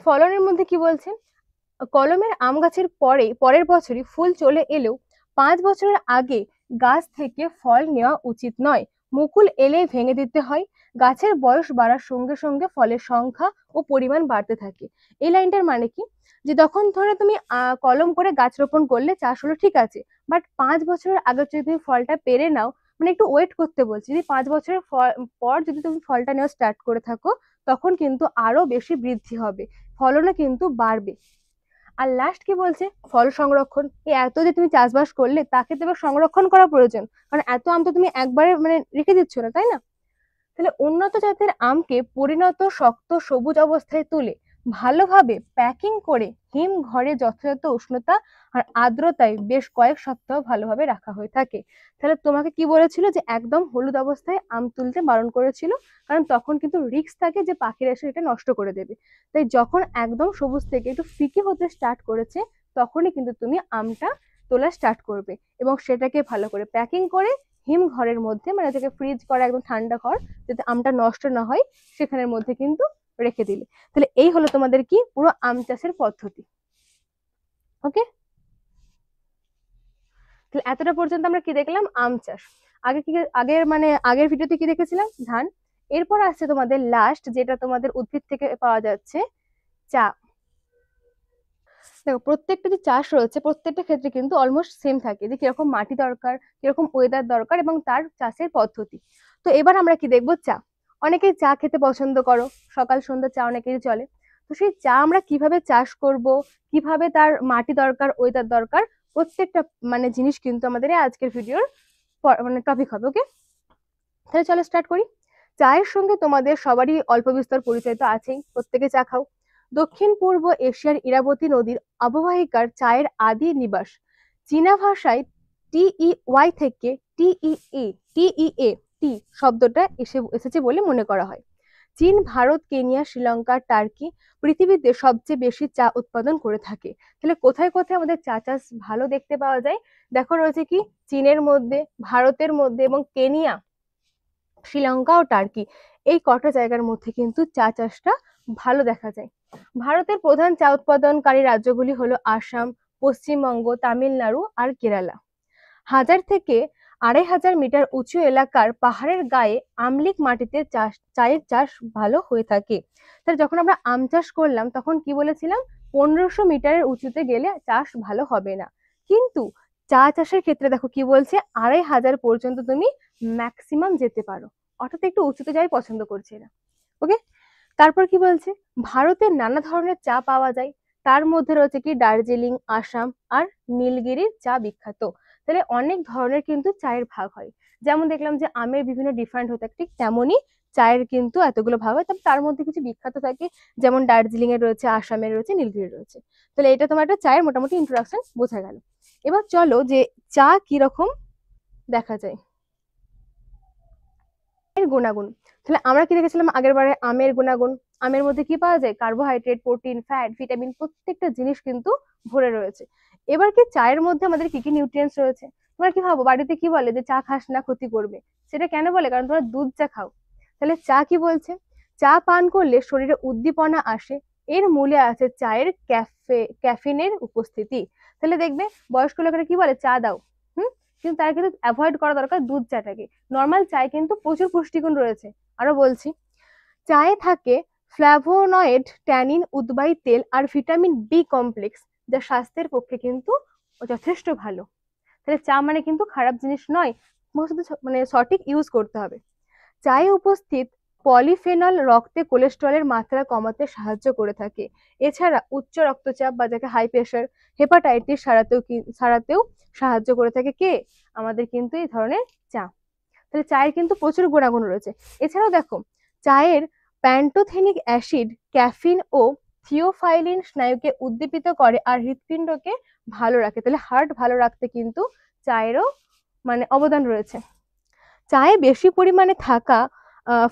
[SPEAKER 1] ফলনের মধ্যে কি বলছে, কলমের আম গাছের পরের বছরই ফুল চলে এলেও 5 বছরের আগে গাছ থেকে ফল নেওয়া উচিত নয়, মুকুল এলে ভেঙে দিতে হয়। গাছের বয়স বাড়ার সঙ্গে সঙ্গে ফলের সংখ্যা ও পরিমাণ বাড়তে থাকে। এই লাইনটার মানে কি, যে যখন ধরে তুমি কলম করে গাছ রোপণ করলে, চাষ হলো ঠিক আছে, বাট 5 বছরের আগে যদি তুমি ফলটা পেরে নাও, মানে একটু ওয়েট করতে বলছি, যদি 5 বছরের পর যদি তুমি ফলটা নেওয়া স্টার্ট করে থাকো, তখন কিন্তু আরো বেশি বৃদ্ধি হবে, ফলনও কিন্তু বাড়বে। আর লাস্ট কি বলছে, ফল সংরক্ষণ। এত যে তুমি চাষবাস করলে, তাকে তো এবার সংরক্ষণ করা প্রয়োজন, কারণ এত আম তো তুমি একবারে মানে রেখে দিচ্ছ না, তাই না? তাহলে উন্নত জাতের আমকে পরিণত শক্ত সবুজ অবস্থায় তুলে ভালোভাবে প্যাকিং করে হিম ঘরে যথাযথ উষ্ণতা আর আর্দ্রতায় বেশ কয়েক সপ্তাহ ভালোভাবে রাখা হয়ে থাকে। তাহলে তোমাকে কি বলেছিল যে একদম হলুদ অবস্থায় আম তুলতে বারণ করেছিল, কারণ তখন কিন্তু রিস্ক থাকে যে পাখিরা এসে এটা নষ্ট করে দেবে। তাই যখন একদম সবুজ থেকে একটু ফিকে হতে স্টার্ট করেছে তখনই কিন্তু তুমি আমটা তোলা স্টার্ট করবে, এবং সেটাকে ভালো করে প্যাকিং করে হিম ঘরের মধ্যে, মানে যেটাকে ফ্রিজ করা একদম ঠান্ডা ঘর, যাতে আমটা নষ্ট না হয় সেখানের মধ্যে কিন্তু রেখে দিলে। তাহলে এই হলো তোমাদের কি পুরো আম চাষের পদ্ধতি। ওকে, তাহলে এতটা পর্যন্ত আমরা কি দেখলাম, আম চাষ। আগে কি, আগের ভিডিওতে কি দেখেছিলাম, ধান। এরপর আসছে তোমাদের লাস্ট, যেটা তোমাদের উদ্ভিদ থেকে পাওয়া যাচ্ছে, চা। দেখো প্রত্যেকটা যে চাষ রয়েছে প্রত্যেকটা ক্ষেত্রে কিন্তু অলমোস্ট সেম থাকে, যে কিরকম মাটি দরকার, কিরকম ওয়েদার দরকার এবং তার চাষের পদ্ধতি। তো এবার আমরা কি দেখবো, চা। অনেকেই চা খেতে পছন্দ করো, সকাল সন্ধ্যা চা অনেকেরই চলে। তো সেই চা আমরা কিভাবে চাষ করব, কিভাবে তার মাটি দরকার, ওয়েদার দরকার, প্রত্যেকটা মানে জিনিস কিন্তু আমাদের আজকের ভিডিওর মানে টপিক হবে। ওকে, তাহলে চলো স্টার্ট করি। চায়ের সঙ্গে তোমাদের সবারই অল্প বিস্তর পরিচয় তো আছেই, প্রত্যেকে চা খাও। দক্ষিণ পূর্ব এশিয়ার ইরাবতী নদীর অববাহিকার চায়ের আদি নিবাস। চীনা ভাষায় TEY থেকে TEA টি শব্দটা এসেছে বলে মনে করা হয়। চীন, ভারত, কেনিয়া, শ্রীলঙ্কা, টার্কি পৃথিবীতে সবচেয়ে বেশি চা উৎপাদন করে থাকে। তাহলে কোথায় কোথায় আমাদের চা চাষ ভালো দেখতে পাওয়া যায়, দেখো রয়েছে কি, চীনের মধ্যে, ভারতের মধ্যে এবং কেনিয়া, শ্রীলঙ্কা ও টার্কি, এই কটা জায়গার মধ্যে কিন্তু চা চাষটা ভালো দেখা যায়। ভারতের প্রধান চা উৎপাদনকারী রাজ্যগুলি হলো আসাম, পশ্চিমবঙ্গ, তামিলনাড়ু আর কেরালা। 1000 থেকে 2500 মিটার উঁচু এলাকার পাহাড়ের গায়ে আমলিক মাটিতে চায়ের চাষ ভালো হয়ে থাকে। তাহলে যখন আমরা আম চাষ করলাম তখন কি বলেছিলাম, 1500 মিটারের উঁচুতে গেলে চাষ ভালো হবে না, কিন্তু চা চাষের ক্ষেত্রে দেখো কি বলছে, 2500 পর্যন্ত তুমি ম্যাক্সিমাম যেতে পারো, অর্থাৎ একটু উঁচুতে যাই পছন্দ করছে না। ওকে, তারপর কি বলছে, ভারতের নানা ধরনের চা পাওয়া যায়, তার মধ্যে রয়েছে কি দার্জিলিং, আসাম আর নীলগিরির চা বিখ্যাত। তাহলে অনেক ধরনের কিন্তু চায়ের ভাগ হয়, যেমন দেখলাম যে আমের বিভিন্ন ডিফারেন্ট হতে ঠিক তেমনই চায়ের কিন্তু এতগুলো ভাগ হয়, তবে তার মধ্যে কিছু বিখ্যাত থাকে, যেমন দার্জিলিং এর রয়েছে, আসামের রয়েছে, নীলগিরির রয়েছে। তাহলে এটা তোমার একটা চায়ের মোটামুটি ইন্ট্রোডাকশন বোঝা গেল। এবার চলো যে চা কিরকম দেখা যায়, এর গুণাগুণ। তাহলে আমরা কি দেখেছিলাম আগের বারে, আমের গুণাগুণ। আমের মধ্যে কি পাওয়া যায়, কার্বোহাইড্রেট, প্রোটিন, ফ্যাট, ভিটামিন, প্রত্যেকটা জিনিস কিন্তু ভরে রয়েছে। এবার কি চায়ের মধ্যে আমাদের কি কি নিউট্রিয়েন্টস রয়েছে। তোমরা কি ভাবো বাড়িতে কি বলে যে চা খাস না, ক্ষতি করবে, সেটা কেন বলে, কারণ তোমরা দুধ চা খাও। তাহলে চা কি বলছে, চা পান করলে শরীরে উদ্দীপনা আসে, এর মূলে আছে চায়ের ক্যাফিনের উপস্থিতি। তাহলে দেখবে বয়স্ক লোকেরা কি বলে, চা দাও, হুম, কিন্তু তারা কিন্তু অ্যাভয়েড করা দরকার দুধ চাটাকে। নর্মাল চায়ে কিন্তু প্রচুর পুষ্টিগুণ রয়েছে। আরো বলছি, চায়ে থাকে ফ্ল্যাভোনয়েড, ট্যানিন, উদ্বায়ী তেল আর ভিটামিন বি কমপ্লেক্স, যা স্বাস্থ্যের পক্ষে কিন্তু যথেষ্ট ভালো। তাহলে চা মানে কিন্তু খারাপ জিনিস নয়, মানে সঠিক ইউজ করতে হবে। চায়ে উপস্থিত পলিফেনল রক্তে কোলেস্টেরলের মাত্রা কমাতে সাহায্য করে থাকে। এছাড়া উচ্চ রক্তচাপ বা যাকে হাই প্রেশার, হেপাটাইটিস সারাতেও সাহায্য করে থাকে কে, আমাদের কিন্তু এই ধরনের চা। তাহলে চায়ের কিন্তু প্রচুর গুণাগুণ রয়েছে। এছাড়াও দেখো, চায়ের প্যান্টোথেনিক অ্যাসিড ক্যাফিন ও থিওফাইলিন স্নায়ুকে উদ্দীপিত করে আর হৃৎপিণ্ডকে ভালো রাখে। তাহলে হার্ট ভালো রাখতে কিন্তু চায়েরও মানে অবদান রয়েছে। চায়ে বেশি পরিমাণে থাকা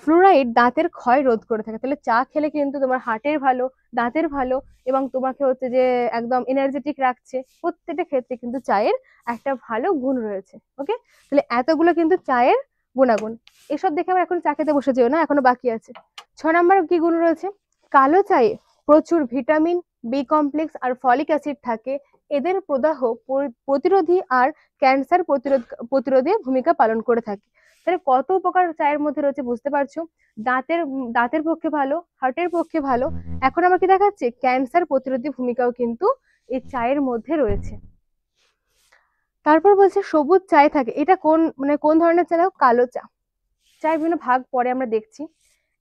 [SPEAKER 1] ফ্লুরাইড দাঁতের ক্ষয় রোধ করে থাকে। তাহলে চা খেলে কিন্তু তোমার হার্টের ভালো, দাঁতের ভালো, এবং তোমাকে হচ্ছে যে একদম এনার্জেটিক রাখছে। প্রত্যেকটা ক্ষেত্রে কিন্তু চায়ের একটা ভালো গুণ রয়েছে। ওকে, তাহলে এতগুলো কিন্তু চায়ের গুণাগুণ। এসব দেখে আমরা এখন চা খেতে বসে যেও না, এখনো বাকি আছে। 6 নম্বর কি গুণ রয়েছে, কালো চায়ে প্রচুর ভিটামিন বি কমপ্লেক্স আর ফলিক অ্যাসিড থাকে, এদের প্রদাহ প্রতিরোধী আর ক্যান্সার প্রতিরোধে ভূমিকা পালন করে থাকে। তাহলে কত উপকার চায়ের মধ্যে রয়েছে বুঝতে পারছো। দাঁতের পক্ষে ভালো, হার্টের পক্ষে ভালো, এখন আমাকে দেখাচ্ছে ক্যান্সার প্রতিরোধী ভূমিকাও কিন্তু এই চায়ের মধ্যে রয়েছে। তারপর বলছে সবুজ চায় থাকে, এটা কোন ধরনের চা, কালো চা। চায়ের বিভিন্ন ভাগ পরে আমরা দেখছি।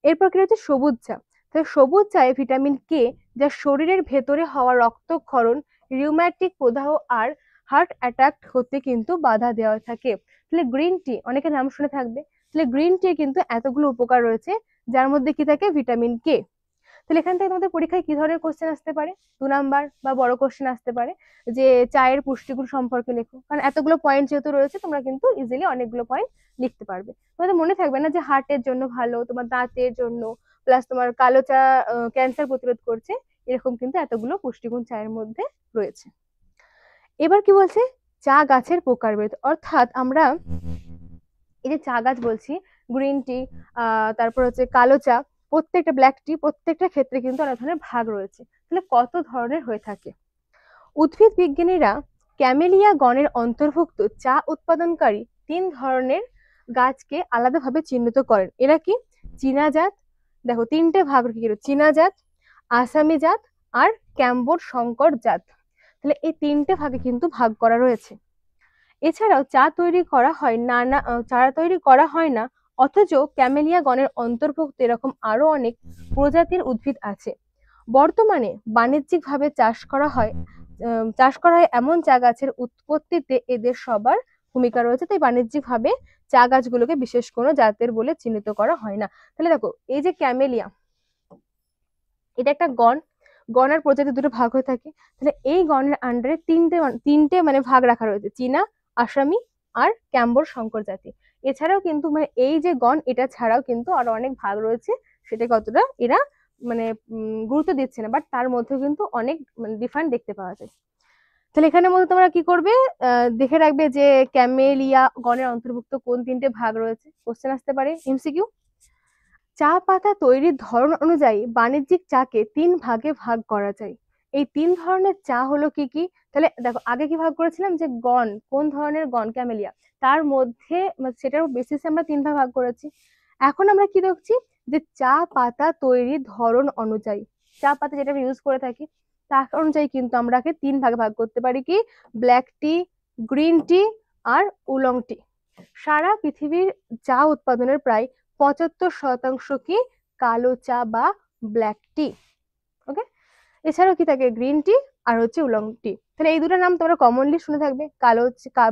[SPEAKER 1] এরপর কি রয়েছে সবুজ চা। তাহলে সবুজ চায়ে ভিটামিন কে, যা শরীরের ভেতরে হওয়া রক্তক্ষরণ, রিউম্যাটিক প্রদাহ আর হার্ট অ্যাটাক হতে কিন্তু বাধা দেওয়া থাকে। তাহলে গ্রিন টি, অনেকে নাম শুনে থাকবে, তাহলে গ্রিন টি কিন্তু এতগুলো উপকার রয়েছে, যার মধ্যে কি থাকে, ভিটামিন কে। তাহলে এখান থেকে তোমাদের পরীক্ষায় কি ধরনের কোশ্চেন আসতে পারে, 2 নাম্বার বা বড় কোশ্চেন আসতে পারে যে চায়ের পুষ্টিগুণ সম্পর্কে লেখো। কারণ এতগুলো পয়েন্ট যেহেতু রয়েছে তোমরা কিন্তু ইজিলি অনেকগুলো পয়েন্ট লিখতে পারবে। তোমাদের মনে থাকবে না যে হার্টের জন্য ভালো, তোমার দাঁতের জন্য, প্লাস তোমার কালো চা ক্যান্সার প্রতিরোধ করছে, এরকম কিন্তু এতগুলো পুষ্টিগুণ চায়ের মধ্যে রয়েছে। এবার কি বলছে, চা গাছের প্রকারভেদ, অর্থাৎ আমরা এই যে চা গাছ বলছি, গ্রিন টি, তারপর হচ্ছে কালো চা, প্রত্যেকটা ব্ল্যাক টি, প্রত্যেকটা ক্ষেত্রে কিন্তু অনেক ধরনের ভাগ রয়েছে। তাহলে কত ধরনের হয়ে থাকে? উদ্ভিদ বিজ্ঞানীরা ক্যামেলিয়া গণের অন্তর্ভুক্ত চা উৎপাদনকারী 3 ধরনের গাছকে আলাদাভাবে চিহ্নিত করেন। এরা কি? চীনা জাত, দেখো 3টে ভাগ কি, চীনা জাত, আসামি জাত আর ক্যাম্বোর শঙ্কর জাত। তাহলে এই 3টে ভাগে কিন্তু ভাগ করা রয়েছে। এছাড়াও চা তৈরি করা হয় না, অথচ ক্যামেলিয়া গণের অন্তর্ভুক্ত এরকম আরো অনেক প্রজাতির উদ্ভিদ আছে। বর্তমানে বাণিজ্যিকভাবে চাষ করা হয় এমন চা গাছের উৎপত্তিতে এদের সবার ভূমিকা রয়েছে। তাই বাণিজ্যিকভাবে চা গাছগুলোকে বিশেষ কোনো জাতের বলে চিহ্নিত করা হয় না। তাহলে দেখো, এই যে ক্যামেলিয়া, এটা একটা গণ, গণের প্রজাতি দুটো ভাগ হয়ে থাকে। তাহলে এই গণের আন্ডারে তিনটে মানে ভাগ রাখা রয়েছে, চীনা, আসামি আর ক্যাম্বোর শঙ্কর জাতি। এছাড়াও কিন্তু মানে এই যে গণ, এটা ছাড়াও কিন্তু আরো অনেক ভাগ রয়েছে, সেটা কতটা এরা মানে গুরুত্ব দিচ্ছে না, বাট তার মধ্যেও কিন্তু অনেক মানে ডিফারেন্ট দেখতে পাওয়া যায়। তাহলে এখানের মধ্যে তোমরা কি করবে, দেখে রাখবে যে ক্যামেলিয়া গণের অন্তর্ভুক্ত কোন 3টে ভাগ রয়েছে, কোশ্চেন আসতে পারে এমসিকিউ। চা পাতা তৈরির ধরন অনুযায়ী বাণিজ্যিক চাকে 3 ভাগে ভাগ করা যায়। এই 3 ধরনের চা হলো কি কি? তাহলে দেখো, আগে কি ভাগ করেছিলাম যে গণ, কোন ধরনের গণ, ক্যামেলিয়া, তার মধ্যে সেটার বেসিসে আমরা 3 ভাগ করেছি। এখন আমরা কি দেখছি, যে চা পাতা তৈরির ধরন অনুযায়ী, চা পাতা যেটা আমরা ইউজ করে থাকি তার অনুযায়ী কিন্তু আমরা 3 ভাগে ভাগ করতে পারি, কি? ব্ল্যাক টি, গ্রিন টি আর উলং টি। সারা পৃথিবীর চা উৎপাদনের প্রায় 75% কি কালো চা বা ব্ল্যাক টি। ওকে, এছাড়াও কি থাকে, গ্রিন টি আর হচ্ছে উলং টি। তাহলে এই দুটো নাম তোমরা কমনলি শুনে থাকবে, কালো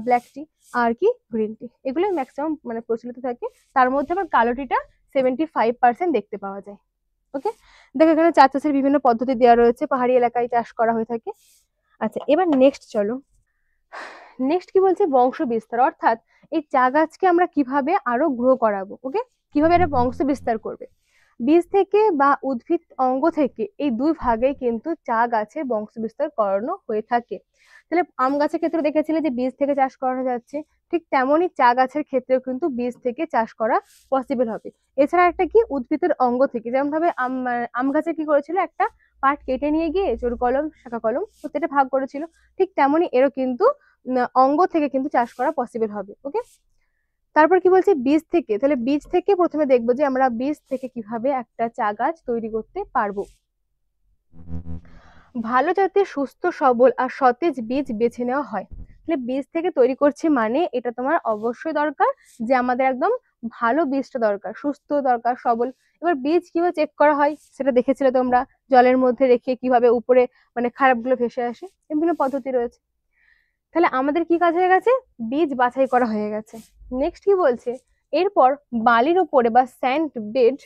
[SPEAKER 1] ব্ল্যাক টি আর কি গ্রিন টি, এগুলো ম্যাক্সিমাম মানে প্রচলিত থাকে। তার মধ্যে আবার কালো টিটা 75% দেখতে পাওয়া যায়। ওকে, দেখো এখানে চা চাষের বিভিন্ন পদ্ধতি দেওয়া রয়েছে, পাহাড়ি এলাকায় চাষ করা হয়ে থাকে। আচ্ছা, এবার নেক্সট চলো, নেক্সট কি বলছে, বংশ বিস্তার, অর্থাৎ এই চা গাছকে আমরা কিভাবে আরো গ্রো করাবো। ওকে, কিভাবে এটা বংশ বিস্তার করবে। বীজ থেকে বা উদ্ভিদ অঙ্গ থেকে এই 2 ভাগে কিন্তু চা গাছের বংশ বিস্তার করানো হয়ে থাকে। তাহলে আম গাছের ক্ষেত্রে দেখেছিলে যে বীজ থেকে চাষ করানো যাচ্ছে, ঠিক তেমনই চা গাছের ক্ষেত্রেও কিন্তু বীজ থেকে চাষ করা পসিবল হবে। এছাড়া একটা কি, উদ্ভিদের অঙ্গ থেকে, যেমন ভাবে আম গাছে কি করেছিল, একটা পাট কেটে নিয়ে গিয়ে জোর কলম শাখা কলম প্রত্যেকটা ভাগ করেছিল, ঠিক তেমনই এরও কিন্তু অঙ্গ থেকে কিন্তু চাষ করা পসিবল হবে। ওকে, তারপর কি বলছে, বীজ থেকে। তাহলে বীজ থেকে প্রথমে দেখবো যে আমরা বীজ থেকে কিভাবে একটা চা গাছ তৈরি করতে পারবো। ভালো জাতের সুস্থ সবল আর সতেজ বীজ বেছে নেওয়া হয়। তাহলে বীজ থেকে তৈরি করছি মানে এটা তোমার অবশ্যই দরকার যে আমাদের একদম ভালো বীজটা দরকার, সুস্থ দরকার, সবল। এবার বীজ কিভাবে চেক করা হয় সেটা দেখেছিলে তোমরা, জলের মধ্যে রেখে কিভাবে উপরে মানে খারাপগুলো ভেসে আসে, বিভিন্ন পদ্ধতি রয়েছে। তাহলে আমাদের কি কাজ হয়ে গেছে, বীজ বাছাই করা হয়ে গেছে। নেক্সট কি বলছে, এরপর বালির উপরে বা স্যান্ড বেড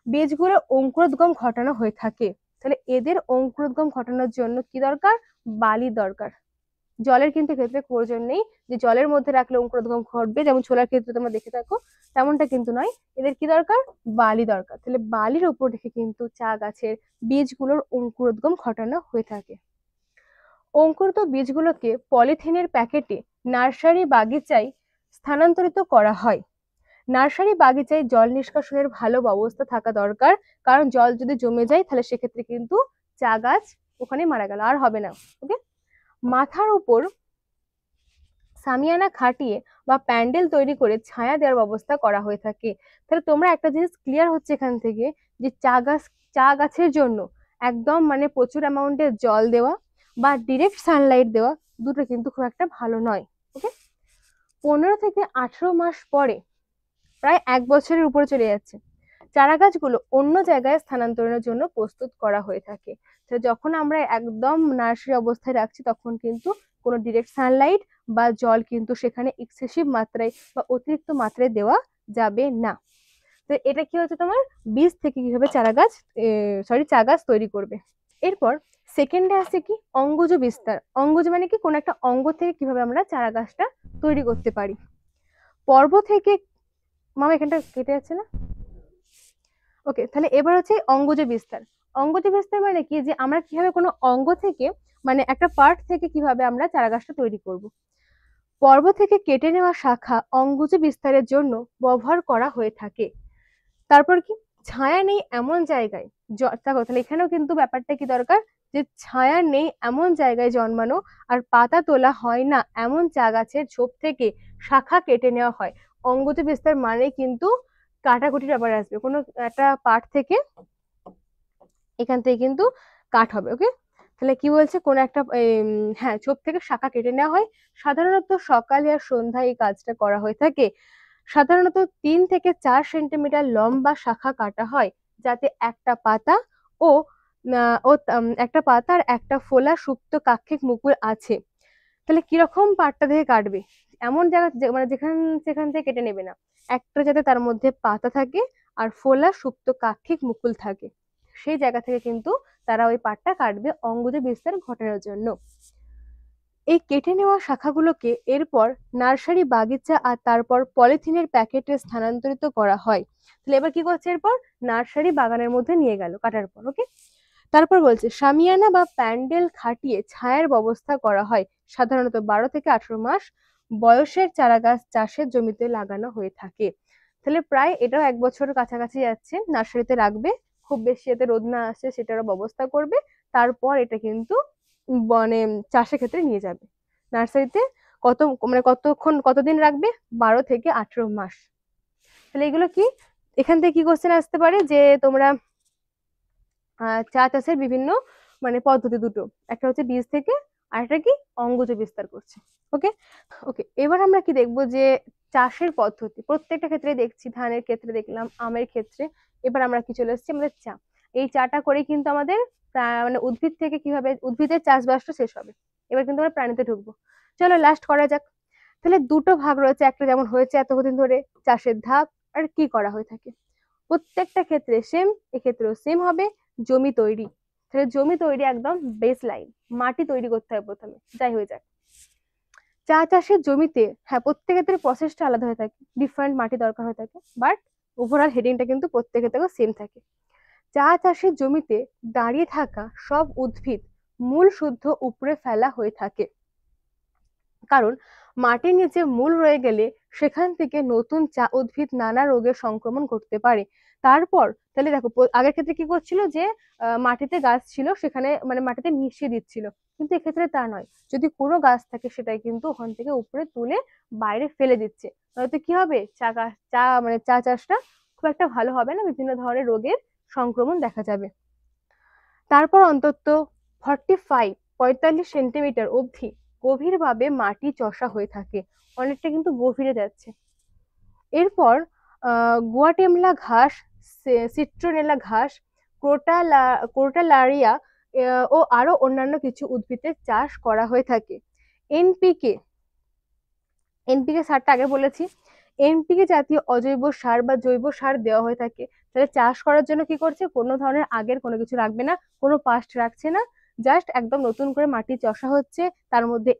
[SPEAKER 1] বীজগুলোর অঙ্কুরোদ্গম ঘটানো হয়ে থাকে। তাহলে এদের অঙ্কুরোদ্গম ঘটানোর জন্য কি দরকার, বালি দরকার। জলের কিন্তু ক্ষেত্রে প্রয়োজন নেই যে জলের মধ্যে রাখলে অঙ্কুরোদ্গম ঘটবে, যেমন ছোলার ক্ষেত্রে তোমরা দেখে থাকো, তেমনটা কিন্তু নয়। এদের কি দরকার, বালি দরকার। তাহলে বালির উপর রেখে কিন্তু চা গাছের বীজগুলোর অঙ্কুরোদ্গম ঘটানো হয়ে থাকে। অঙ্কুরিত বীজগুলোকে পলিথিনের প্যাকেটে নার্সারি বাগিচায় স্থানান্তরিত করা হয়। নার্সারি বাগিচায় জল নিষ্কাশনের ভালো ব্যবস্থা থাকা দরকার, কারণ জল যদি জমে যায় তাহলে সেক্ষেত্রে কিন্তু চা গাছ ওখানে মারা গেল, আর হবে না। ওকে, মাথার উপর সামিয়ানা খাটিয়ে বা প্যান্ডেল তৈরি করে ছায়া দেওয়ার ব্যবস্থা করা হয়ে থাকে। তাহলে তোমরা একটা জিনিস ক্লিয়ার হচ্ছে এখান থেকে, যে চা গাছের জন্য একদম মানে প্রচুর অ্যামাউন্টে জল দেওয়া বা ডিরেক্ট সানলাইট দেওয়া দুটো কিন্তু খুব একটা ভালো নয়। ওকে, 15 থেকে 18 মাস পরে, প্রায় 1 বছরের উপরে চলে যাচ্ছে, চারা গাছগুলো অন্য জায়গায় স্থানান্তরের জন্য প্রস্তুত করা হয়ে থাকে। তো যখন আমরা একদম নার্সারি অবস্থায় রাখছি তখন কিন্তু কোনো ডিরেক্ট সানলাইট বা জল কিন্তু সেখানে এক্সেসিভ মাত্রায় বা অতিরিক্ত মাত্রায় দেওয়া যাবে না। তো এটা কি হচ্ছে তোমার বীজ থেকে কিভাবে চা গাছ তৈরি করবে। এরপর সেকেন্ডে আছে কি অঙ্গজ বিস্তার। অঙ্গজ মানে কি, কোন একটা অঙ্গ থেকে কিভাবে আমরা চারা গাছটা তৈরি করতে পারি। পর্ব থেকে, মামা এখানটা কেটে যাচ্ছে না, ওকে, তাহলে এবার হচ্ছে অঙ্গজ বিস্তার। অঙ্গজ বিস্তার মানে কি, যে আমরা কিভাবে কোনো অঙ্গ থেকে, মানে একটা পার্ট থেকে কিভাবে আমরা চারা গাছটা তৈরি করব। পর্ব থেকে কেটে নেওয়া শাখা অঙ্গজ বিস্তারের জন্য ব্যবহার করা হয়ে থাকে। তারপর কি, ছায়া নেই এমন জায়গায়, দেখো তাহলে এখানেও কিন্তু ব্যাপারটা কি দরকার, যে ছায়া নেই এমন জায়গায় জন্মানো আর পাতা তোলা হয় না এমন চা গাছের ঝোপ থেকে শাখা কেটে নেওয়া হয়। অঙ্গজ বিস্তার মানে কিন্তু কাটাকুটির ব্যাপার আসবে, কোনো একটা পার্ট থেকে এখান থেকে কিন্তু কাট হবে। ওকে, তাহলে কি বলছে, কোন একটা হ্যাঁ ঝোপ থেকে শাখা কেটে নেওয়া হয়। সাধারণত সকালে আর সন্ধ্যায় এই কাজটা করা হয়ে থাকে। সাধারণত 3 থেকে 4 সেন্টিমিটার লম্বা শাখা কাটা হয়, যাতে একটা পাতা ও একটা পাতা আর একটা ফোলা সুপ্ত কাক্ষিক মুকুল আছে। তাহলে কিরকম পাটটা থেকে কাটবে, এমন জায়গা মানে সেখান থেকে কেটে নেবে না, একটা যাতে তার মধ্যে পাতা থাকে আর ফোলা সুপ্ত কাক্ষিক মুকুল থাকে, সেই জায়গা থেকে কিন্তু তারা ওই পাটটা কাটবে অঙ্গজ বিস্তার ঘটানোর জন্য। এই কেটে নেওয়া শাখাগুলোকে এরপর নার্সারি বাগিচা আর তারপর পলিথিনের প্যাকেটে স্থানান্তরিত করা হয়। তাহলে এবার কি করছে, এরপর নার্সারি বাগানের মধ্যে নিয়ে গেল কাটার পর। ওকে, তারপর বলছে শামিয়ানা বা প্যান্ডেল খাটিয়ে ছায়ার ব্যবস্থা করা হয়। সাধারণত 12 থেকে 18 মাস বয়সের চারা গাছ চাষের জমিতে লাগানো হয়ে থাকে। তাহলে প্রায় এটাও 1 বছর কাছাকাছি যাচ্ছে, নার্সারিতে রাখবে, খুব বেশি যাতে রোদ না আসে সেটারও ব্যবস্থা করবে, তারপর এটা কিন্তু মানে চাষের ক্ষেত্রে নিয়ে যাবে নার্সারিতে। মানে কতদিন রাখবে, 12 থেকে 18 মাস। তাহলে এগুলো কি, এখান থেকে কি কোশ্চেন আসতে পারে, যে তোমরা চা চাষের বিভিন্ন মানে পদ্ধতি দুটো, একটা হচ্ছে বীজ থেকে আর একটা কি অঙ্গজ বিস্তার করছে। ওকে ওকে, এবার আমরা কি দেখবো, যে চাষের পদ্ধতি প্রত্যেকটা ক্ষেত্রে দেখছি, ধানের ক্ষেত্রে দেখলাম, আমের ক্ষেত্রে, এবার আমরা কি চলে এসেছি আমাদের চা। এই চাটা করে কিন্তু আমাদের মানে উদ্ভিদ থেকে কিভাবে উদ্ভিদের চাষবাসটা শেষ হবে। এবার কিন্তু আমরা প্রাণীতে ঢুকবো, চলো লাস্ট করা যাক। তাহলে দুটো ভাগ রয়েছে, একটা যেমন হয়েছে এতদিন ধরে চাষের ধাপ, আর কি করা হয়ে থাকে প্রত্যেকটা ক্ষেত্রে সেম, এক্ষেত্রেও সেম হবে। জমি তৈরি, তাহলে জমি তৈরি একদম বেস লাইন, মাটি তৈরি করতে হবে প্রথমে, যাই হয়ে যাক। চা চাষের জমিতে হ্যাঁ প্রত্যেক ক্ষেত্রে প্রসেসটা আলাদা হয়ে থাকে, ডিফারেন্ট মাটি দরকার হয়ে থাকে, বাট ওভারঅল হেডিংটা কিন্তু প্রত্যেক ক্ষেত্রে সেম থাকে। চা চাষের জমিতে দাঁড়িয়ে থাকা সব উদ্ভিদ মূল শুদ্ধ উপড়ে ফেলা হয়ে থাকে, কারণ মাটির নিচে মূল রয়ে গেলে সেখান থেকে নতুন চা উদ্ভিদ নানা রোগের সংক্রমণ করতে পারে। তারপর তাহলে দেখো, আগের ক্ষেত্রে কি করছিল, যে মাটিতে গাছ ছিল সেখানে মানে মাটিতে মিশিয়ে দিচ্ছিল, কিন্তু এক্ষেত্রে তা নয়, যদি কোনো গাছ থাকে সেটাই কিন্তু ওখান থেকে উপরে তুলে বাইরে ফেলে দিচ্ছে, নয়তো কি হবে, চা চাষটা খুব একটা ভালো হবে না, বিভিন্ন ধরনের রোগের সংক্রমণ দেখা যাবে। তারপর অন্তত 45 সেন্টিমিটার অবধি গভীরভাবে মাটি চষা হয়ে থাকে, অনেকটা কিন্তু গভীরে যাচ্ছে। এরপর গুয়াটেমলা ঘাস, সিট্রোনেলা ঘাস, ক্রোটালারিয়া ও আরো অন্যান্য কিছু উদ্ভিদের চাষ করা হয়ে থাকে। এনপিকে এনপিকে সারটা আগে বলেছি, এনপিকে জাতীয় অজৈব সার বা জৈব সার দেওয়া হয়ে থাকে। তাহলে চাষ করার জন্য কি করছে, কোনো ধরনের আগের কোনো কিছু রাখবে না, কোনো পাস্ট রাখছে না, জাস্ট একদম নতুন করে মাটি চষা হচ্ছে, তার মধ্যে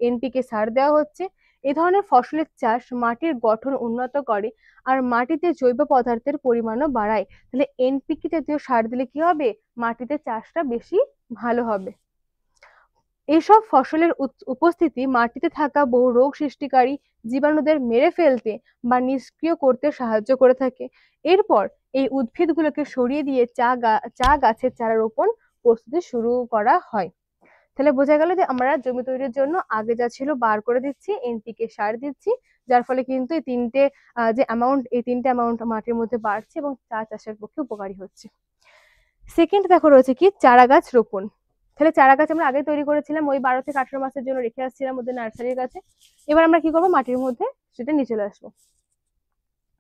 [SPEAKER 1] এনপিকে সার দেওয়া হচ্ছে। এই ধরনের ফসলের চাষ মাটির গঠন উন্নত করে আর মাটিতে জৈব পদার্থের পরিমাণও বাড়ায়। তাহলে এনপিকে জাতীয় সার দিলে কি হবে, মাটিতে চাষটা বেশি ভালো হবে। এইসব ফসলের উপস্থিতি মাটিতে থাকা বহু রোগ সৃষ্টিকারী জীবাণুদের মেরে ফেলতে বা নিষ্ক্রিয় করতে সাহায্য করে থাকে। এরপর এই উদ্ভিদগুলোকে সরিয়ে দিয়ে চা গাছের চারা রোপণ প্রস্তুতি শুরু করা হয়। তাহলে বোঝা গেল যে আমরা জমি তৈরির জন্য আগে যা ছিল বার করে দিচ্ছি, এনপিকে সার দিচ্ছি, যার ফলে কিন্তু এই তিনটে অ্যামাউন্ট মাটির মধ্যে বাড়ছে এবং চা চাষের পক্ষে উপকারী হচ্ছে। সেকেন্ড দেখো রয়েছে কি চারা গাছ রোপণ। তাহলে চারা গাছ আমরা আগে তৈরি করেছিলাম, ওই 12 থেকে 18 মাসের জন্য রেখে আসছিলাম ওদের নার্সারির কাছে। এবার আমরা কি করবো, মাটির মধ্যে সেটা নিয়ে চলে আসবো।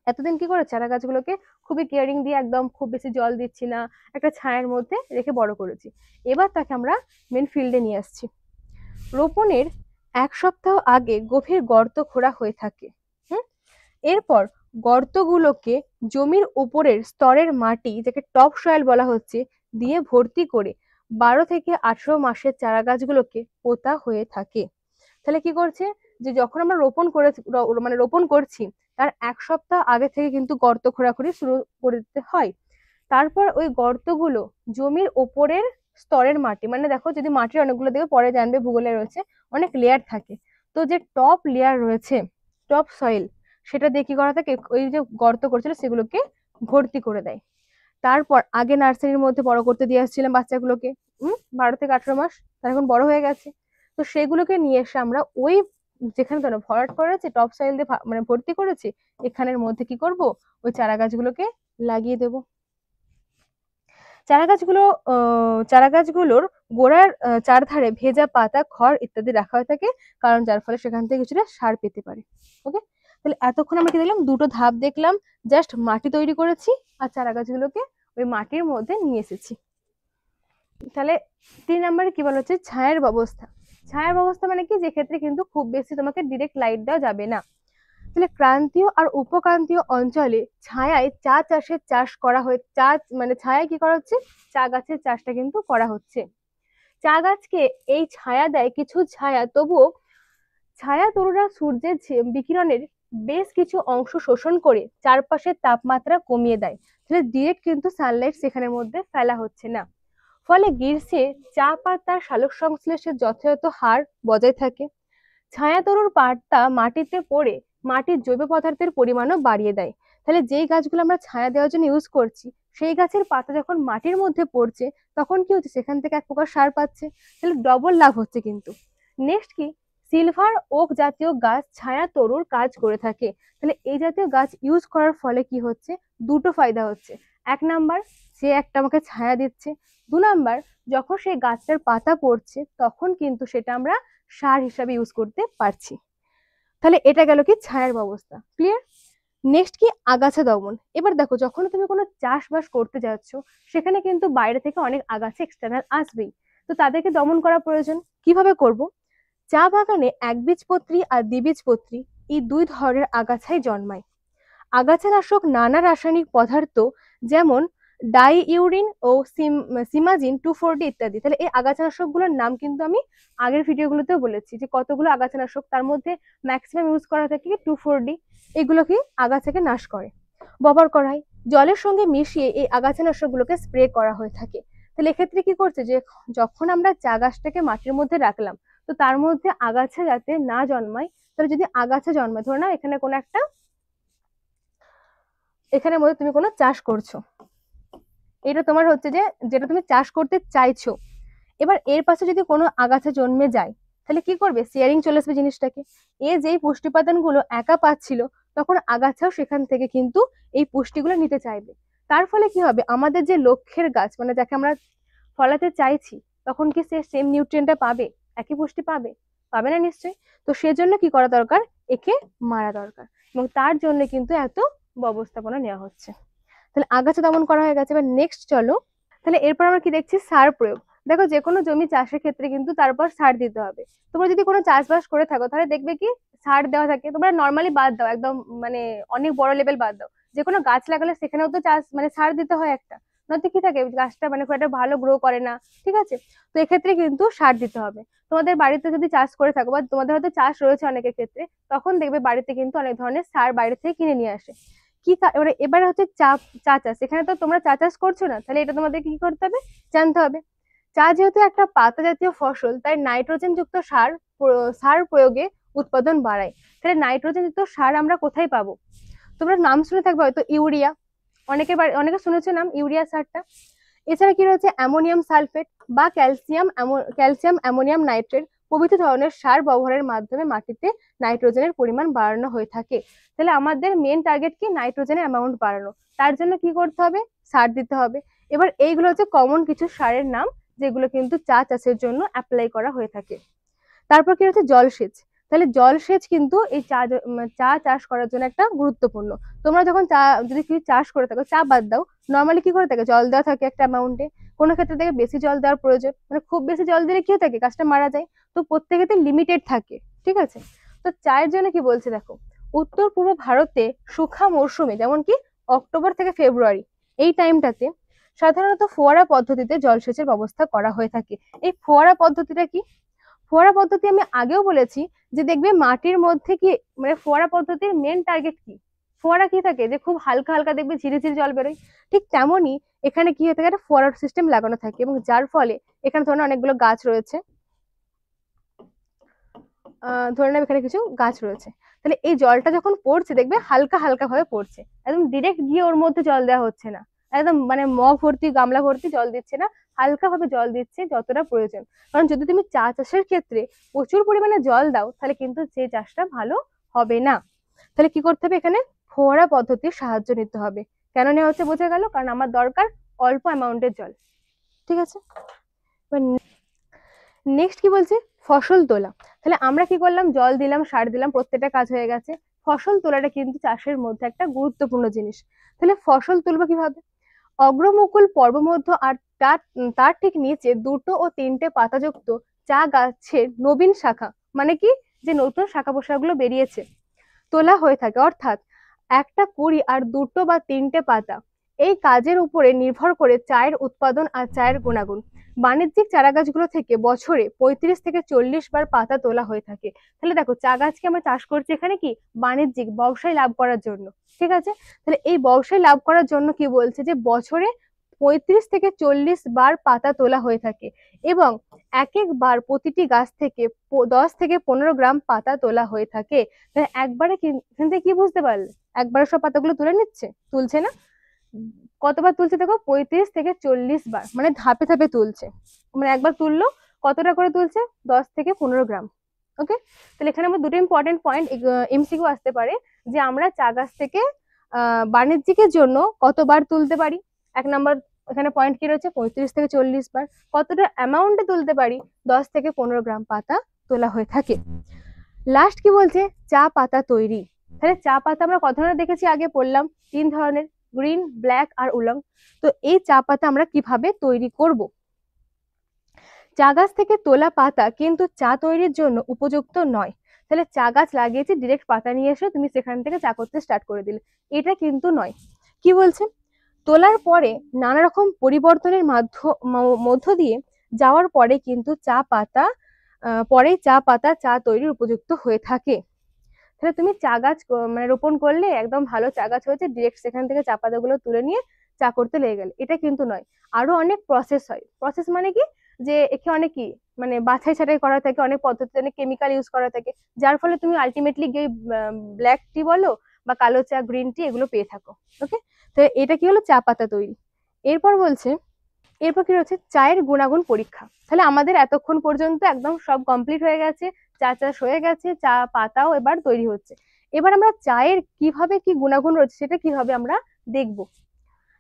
[SPEAKER 1] এতদিন কি করে চারা গাছগুলোকে খুবই কেয়ারিং দিয়ে, একদম খুব বেশি জল দিচ্ছি না, একটা ছায়ার মধ্যে রেখে বড় করেছি। এবার তাকে আমরা মেন ফিল্ডে নিয়ে আসছি। রোপণের 1 সপ্তাহ আগে গভীর গর্ত খোঁড়া হয়ে থাকে। এরপর গর্তগুলোকে জমির উপরের স্তরের মাটি, যাকে টপ সয়েল বলা হচ্ছে, দিয়ে ভর্তি করে 12 থেকে 18 মাসের চারা গাছগুলোকে পোতা হয়ে থাকে। তাহলে কি করছে, যে যখন আমরা রোপণ করছি তার 1 সপ্তাহ আগে থেকে কিন্তু গর্ত খোঁড়াখুঁড়ি শুরু করে দিতে হয়। তারপর ওই গর্তগুলো জমির ওপরের স্তরের মাটি, মানে দেখো যদি মাটির অনেকগুলো দিকে পরে জানবে ভূগোলে রয়েছে অনেক লেয়ার থাকে, তো যে টপ লেয়ার রয়েছে টপ সয়েল, সেটা দিয়ে কি করা থাকে, ওই যে গর্ত করছিল সেগুলোকে ভর্তি করে দেয়। তারপর আগে নার্সারির মধ্যে বড় করতে দিয়ে আসছিলাম বাচ্চাগুলোকে, 12 থেকে 18 মাস, তারা এখন বড় হয়ে গেছে। তো সেগুলোকে নিয়ে এসে আমরা ওই যেখানে ধরো ভরাট করেছি টপ সয়েল দিয়ে মানে ভর্তি করেছি, এখানের মধ্যে কি করব, ওই চারা গাছগুলোকে লাগিয়ে দেব। চারা গাছগুলোর গোড়ার চারধারে ভেজা পাতা, খড় ইত্যাদি রাখা হয়ে থাকে, কারণ যার ফলে সেখান থেকে কিছুটা সার পেতে পারে। ওকে, তাহলে এতক্ষণ আমরা কি দেখলাম, দুটো ধাপ দেখলাম, জাস্ট মাটি তৈরি করেছি আর চারা গাছগুলোকে ওই মাটির মধ্যে নিয়ে এসেছি। তাহলে 3 নম্বরে কি বলা হচ্ছে, ছায়ার ব্যবস্থা। ছায়ার ব্যবস্থা মানে কি, যে ক্ষেত্রে কিন্তু খুব বেশি তোমাকে ডিরেক্ট লাইট দেওয়া যাবে না। তাহলে ক্রান্তীয় আর উপক্রান্তীয় অঞ্চলে ছায়ায় চা চাষের চাষ করা হয়, মানে ছায়ায় কি করা হচ্ছে, চা গাছের চাষটা কিন্তু করা হচ্ছে। চা গাছকে এই ছায়া দেয় কিছু ছায়া, তবুও ছায়া তরুরা সূর্যের বিকিরণের বেশ কিছু অংশ শোষণ করে চারপাশের তাপমাত্রা কমিয়ে দেয়। তাহলে ডিরেক্ট কিন্তু সানলাইট সেখানের মধ্যে ফেলা হচ্ছে না, ফলে গ্রীষ্মে চা পাতার সালোক সংশ্লেষের যথাযথ হার বজায় থাকে। ছায়া তরুর পাতা মাটিতে পড়ে মাটির জৈব পদার্থের পরিমাণও বাড়িয়ে দেয়। তাহলে যেই গাছগুলো আমরা ছায়া দেওয়ার জন্য ইউজ করছি, সেই গাছের পাতা যখন মাটির মধ্যে পড়ছে, তখন কি হচ্ছে, সেখান থেকে এক প্রকার সার পাচ্ছে, তাহলে ডবল লাভ হচ্ছে কিন্তু। নেক্সট কি, সিলভার ওক জাতীয় গাছ ছায়া তরুর কাজ করে থাকে। তাহলে এই জাতীয় গাছ ইউজ করার ফলে কি হচ্ছে, দুটো ফায়দা হচ্ছে। 1 নাম্বার, সে একটা আমাকে ছায়া দিচ্ছে। 2 নাম্বার, যখন সেই গাছটার পাতা পড়ছে তখন কিন্তু সেটা আমরা সার হিসাবে ইউজ করতে পারছি। তাহলে এটা গেল কি ছায়ার ব্যবস্থা, ক্লিয়ার। নেক্সট কি, আগাছা দমন। এবার দেখো, যখন তুমি কোনো চাষবাস করতে যাচ্ছ, সেখানে কিন্তু বাইরে থেকে অনেক আগাছা এক্সটার্নাল আসবেই, তো তাদেরকে দমন করা প্রয়োজন। কিভাবে করব, চা বাগানে একবীজপত্রী আর দ্বিবীজপত্রী এই 2 ধরনের আগাছাই জন্মায়। আগাছানাশক নানা রাসায়নিক পদার্থ, যেমন ডাইইউরিন ও সিমাজিন 2,4-D ইত্যাদি। তাহলে এই আগাছানাশক গুলোর নাম কিন্তু আমি আগের ভিডিওগুলোতেও বলেছি, যে কতগুলো আগাছানাশক, তার মধ্যে ম্যাক্সিমাম ইউজ করা থাকে 2,4-D। এগুলো কি আগাছাকে নাশ করে। ব্যবহার করা হয়, জলের সঙ্গে মিশিয়ে এই আগাছানাশক গুলোকে স্প্রে করা হয়ে থাকে। তাহলে এক্ষেত্রে কি করছে, যে যখন আমরা চা গাছটাকে মাটির মধ্যে রাখলাম, তো তার মধ্যে আগাছা যাতে না জন্মায়, তাহলে যদি আগাছা জন্মায়, ধরো না এখানে কোনো একটা, এখানের মধ্যে তুমি কোনো চাষ করছো, এটা তোমার হচ্ছে যে যেটা তুমি চাষ করতে চাইছো, এবার এর পাশে যদি কোনো আগাছা জন্মে যায়, তাহলে কি করবে, শেয়ারিং চলে আসবে জিনিসটাকে। যেই পুষ্টি উপাদানগুলো একা পাচ্ছিল, তখন আগাছাও সেখান থেকে কিন্তু এই পুষ্টিগুলো নিতে চাইবে। তার ফলে কি হবে, আমাদের যে লক্ষ্যের গাছ, মানে যাকে আমরা ফলাতে চাইছি, তখন কি সে সেম নিউট্রিয়েন্টটা পাবে, একই পুষ্টি পাবে? পাবে না নিশ্চয়ই। তো সেজন্য কি করা দরকার, একে মারা দরকার, এবং তার জন্য কিন্তু এত ব্যবস্থাপনা নেওয়া হচ্ছে। তাহলে আগাছা দমন করা হয়ে গেছে। এবার নেক্সট চলো, তাহলে এরপর আমরা কি দেখছি, সার প্রয়োগ। দেখো, যে কোনো জমি চাষের ক্ষেত্রে কিন্তু তারপর সার দিতে হবে। তোমরা যদি কোনো চাষবাস করে থাকো, তাহলে দেখবে কি সার দেওয়া থাকে, তোমরা নর্মালি বাদ দাও, একদম মানে অনেক বড় লেভেল বাদ দাও, যে কোনো গাছ লাগালে সেখানেও তো মানে সার দিতে হয় একটা, নয়তো কি থাকে, গাছটা মানে খুব একটা ভালো গ্রো করে না, ঠিক আছে। তো এক্ষেত্রে কিন্তু সার দিতে হবে। তোমাদের বাড়িতে যদি চাষ করে থাকো, বা তোমাদের হয়তো চাষ রয়েছে অনেকের ক্ষেত্রে, তখন দেখবে বাড়িতে কিন্তু অনেক ধরনের সার বাইরে থেকে কিনে নিয়ে আসে। কি এবারে হচ্ছে চা চাষ। এখানে তো তোমরা চা চাষ করছো না, তাহলে এটা তোমাদের কি করতে হবে, জানতে হবে। চা যেহেতু একটা পাতা জাতীয় ফসল, তাই নাইট্রোজেন যুক্ত সার প্রয়োগে উৎপাদন বাড়ায়। তাহলে নাইট্রোজেন যুক্ত সার আমরা কোথায় পাবো, তোমরা নাম শুনে থাকবে হয়তো ইউরিয়া, অনেকে শুনেছো নাম ইউরিয়া সারটা। এছাড়া কি রয়েছে, অ্যামোনিয়াম সালফেট বা ক্যালসিয়াম অ্যামোনিয়াম নাইট্রেট প্রভৃতি ধরনের সার ব্যবহারের মাধ্যমে মাটিতে নাইট্রোজেনের পরিমাণ বাড়ানো হয়ে থাকে। তাহলে আমাদের মেন টার্গেট কি, নাইট্রোজেনের অ্যামাউন্ট বাড়ানো, তার জন্য কি করতে হবে, সার দিতে হবে। এবার এইগুলো হচ্ছে কমন কিছু সারের নাম, যেগুলো কিন্তু চা চাষের জন্য অ্যাপ্লাই করা হয়ে থাকে। তারপর কি হচ্ছে, জলসেচ। তাহলে জলসেচ কিন্তু এই চা চাষ করার জন্য একটা গুরুত্বপূর্ণ। তোমরা যখন যদি কেউ চাষ করে থাকো, চা বাদ দাও, নর্মালি কি করে থাকে, জল দেওয়া থাকে একটা অ্যামাউন্টে, কোনো ক্ষেত্রে থেকে বেশি জল দেওয়ার প্রয়োজন, মানে খুব বেশি জল দিলে কি হয়ে থাকে, গাছটা মারা যায়। তো প্রত্যেকেতে লিমিটেড থাকে, ঠিক আছে। তো চায়ের জন্য কি বলছে দেখো, উত্তর পূর্ব ভারতে শুখা মরশুমে, যেমন কি অক্টোবর থেকে ফেব্রুয়ারি, এই টাইমটাতে সাধারণত ফোয়ারা পদ্ধতিতে জলসেচের ব্যবস্থা করা হয়ে থাকে। এই ফোয়ারা পদ্ধতিটা কি? ফোয়ারা পদ্ধতি আমি আগেও বলেছি যে দেখবে মাটির মধ্যে কি, মানে ফোয়ারা পদ্ধতির মেন টার্গেট কি? ফোয়ারা কি থাকে যে খুব হালকা হালকা দেখবে ঝিরিঝিরি জল বেরোয়, ঠিক তেমনই এখানে কি হয়ে থাকে, একটা ফোয়ারা সিস্টেম লাগানো থাকে, এবং যার ফলে এখানে ধরুন অনেকগুলো গাছ রয়েছে, ধরে নেব এখানে কিছু গাছ রয়েছে, তাহলে এই জলটা যখন পড়ছে দেখবে হালকা হালকা ভাবে পড়ছে, একদম ডিরেক্ট গিয়ে ওর মধ্যে জল দেওয়া হচ্ছে না, একদম মানে মগ ভর্তি গামলা ভর্তি জল দিচ্ছে না, হালকা ভাবে জল দিচ্ছে যতটা প্রয়োজন। কারণ যদি তুমি চা চাষের ক্ষেত্রে প্রচুর পরিমাণে জল দাও তাহলে কিন্তু সেই চাষটা ভালো হবে না। তাহলে কি করতে হবে, এখানে ফোয়ারা পদ্ধতির সাহায্য নিতে হবে। কেন নেওয়া হচ্ছে বোঝা গেল, কারণ আমার দরকার অল্প অ্যামাউন্টের জল। ঠিক আছে, নেক্সট কি বলছে, ফসল তোলা। তাহলে আমরা কি করলাম, জল দিলাম, সার দিলাম, প্রত্যেকটা কাজ হয়ে গেছে। ফসল তোলাটা কিন্তু চাষের মধ্যে একটা গুরুত্বপূর্ণ জিনিস। তাহলে ফসল তুলবো কিভাবে? অগ্রমুকুল পর্বমধ্য আর তার তার ঠিক নিচে 2টো ও 3টে পাতাযুক্ত চা গাছের নবীন শাখা, মানে কি, যে নতুন শাখা প্রশাখাগুলো বেরিয়েছে, তোলা হয়ে থাকে। অর্থাৎ একটা কুড়ি আর 2টো বা 3টে পাতা, এই কাজের উপরে নির্ভর করে চায়ের উৎপাদন আর চায়ের গুণাগুণ। বাণিজ্যিক চারা গাছগুলো থেকে বছরে 35 থেকে 40 বার পাতা তোলা হয়ে থাকে। তাহলে দেখো, চা গাছকে আমরা চাষ করছি এখানে কি বাণিজ্যিক ব্যবসায় লাভ করার জন্য। ঠিক আছে, তাহলে এই ব্যবসায় লাভ করার জন্য কি বলছে, যে বছরে 35 থেকে 40 বার পাতা তোলা হয়ে থাকে, এবং এক একবার প্রতিটি গাছ থেকে 10 থেকে 15 গ্রাম পাতা তোলা হয়ে থাকে। তাহলে একবারে এখান থেকে কি বুঝতে পারলে, একবারে সব পাতাগুলো তুলে নিচ্ছে? তুলছে না। কতবার তুলছে দেখো, 35 থেকে 40 বার, মানে ধাপে ধাপে তুলছে। মানে একবার তুললো কতটা করে তুলছে, 10 থেকে 15 গ্রাম। ওকে, তাহলে এখানে আমার দুটো ইম্পর্টেন্ট পয়েন্ট এমসিকিউ আসতে পারে, যে আমরা চা গাছ থেকে বাণিজ্যিকের জন্য কতবার তুলতে পারি। 1 নম্বর এখানে পয়েন্ট কি রয়েছে, 35 থেকে 40 বার। কতটা অ্যামাউন্টে তুলতে পারি, 10 থেকে 15 গ্রাম পাতা তোলা হয়ে থাকে। লাস্ট কি বলছে, চা পাতা তৈরি। তাহলে চা পাতা আমরা কত ধরনের দেখেছি, আগে পড়লাম 3 ধরনের, গ্রিন, ব্ল্যাক আর উলং। তো এই চা পাতা আমরা কিভাবে তৈরি করব? চা গাছ থেকে তোলা পাতা কিন্তু চা তৈরির জন্য উপযুক্ত নয়। তাহলে চা গাছ লাগিয়েছি, ডিরেক্ট পাতা নিয়ে এসে তুমি সেখান থেকে চা করতে স্টার্ট করে দিলে, এটা কিন্তু নয়। কি বলছে, তোলার পরে নানা রকম পরিবর্তনের মধ্য দিয়ে যাওয়ার পরে কিন্তু চা পাতা চা তৈরির উপযুক্ত হয়ে থাকে। তাহলে তুমি চা গাছ মানে রোপণ করলে, একদম ভালো চা গাছ হয়েছে, ডিরেক্ট সেখান থেকে চা পাতাগুলো তুলে নিয়ে চা করতে লেগে গেলে, এটা কিন্তু নয়। আরো অনেক প্রসেস হয়। প্রসেস মানে কি, যে একে অনেক কি মানে বাছাই ছাঁটাই করা থাকে, অনেক পদ্ধতিতে অনেক কেমিক্যাল ইউজ করা থাকে, যার ফলে তুমি আলটিমেটলি গিয়ে ব্ল্যাক টি বলো বা কালো চা, গ্রিন টি, এগুলো পেয়ে থাকো। ওকে, তো এটা কি হলো, চা পাতা তৈরি। এরপর বলছে, এরপর কি রয়েছে, চায়ের গুণাগুণ পরীক্ষা। তাহলে আমাদের এতক্ষণ পর্যন্ত একদম সব কমপ্লিট হয়ে গেছে, চা চাষ হয়ে গেছে, চা পাতাও এবার তৈরি হচ্ছে। এবার আমরা চায়ের কিভাবে কি গুণাগুণ রয়েছে সেটা কিভাবে আমরা দেখব।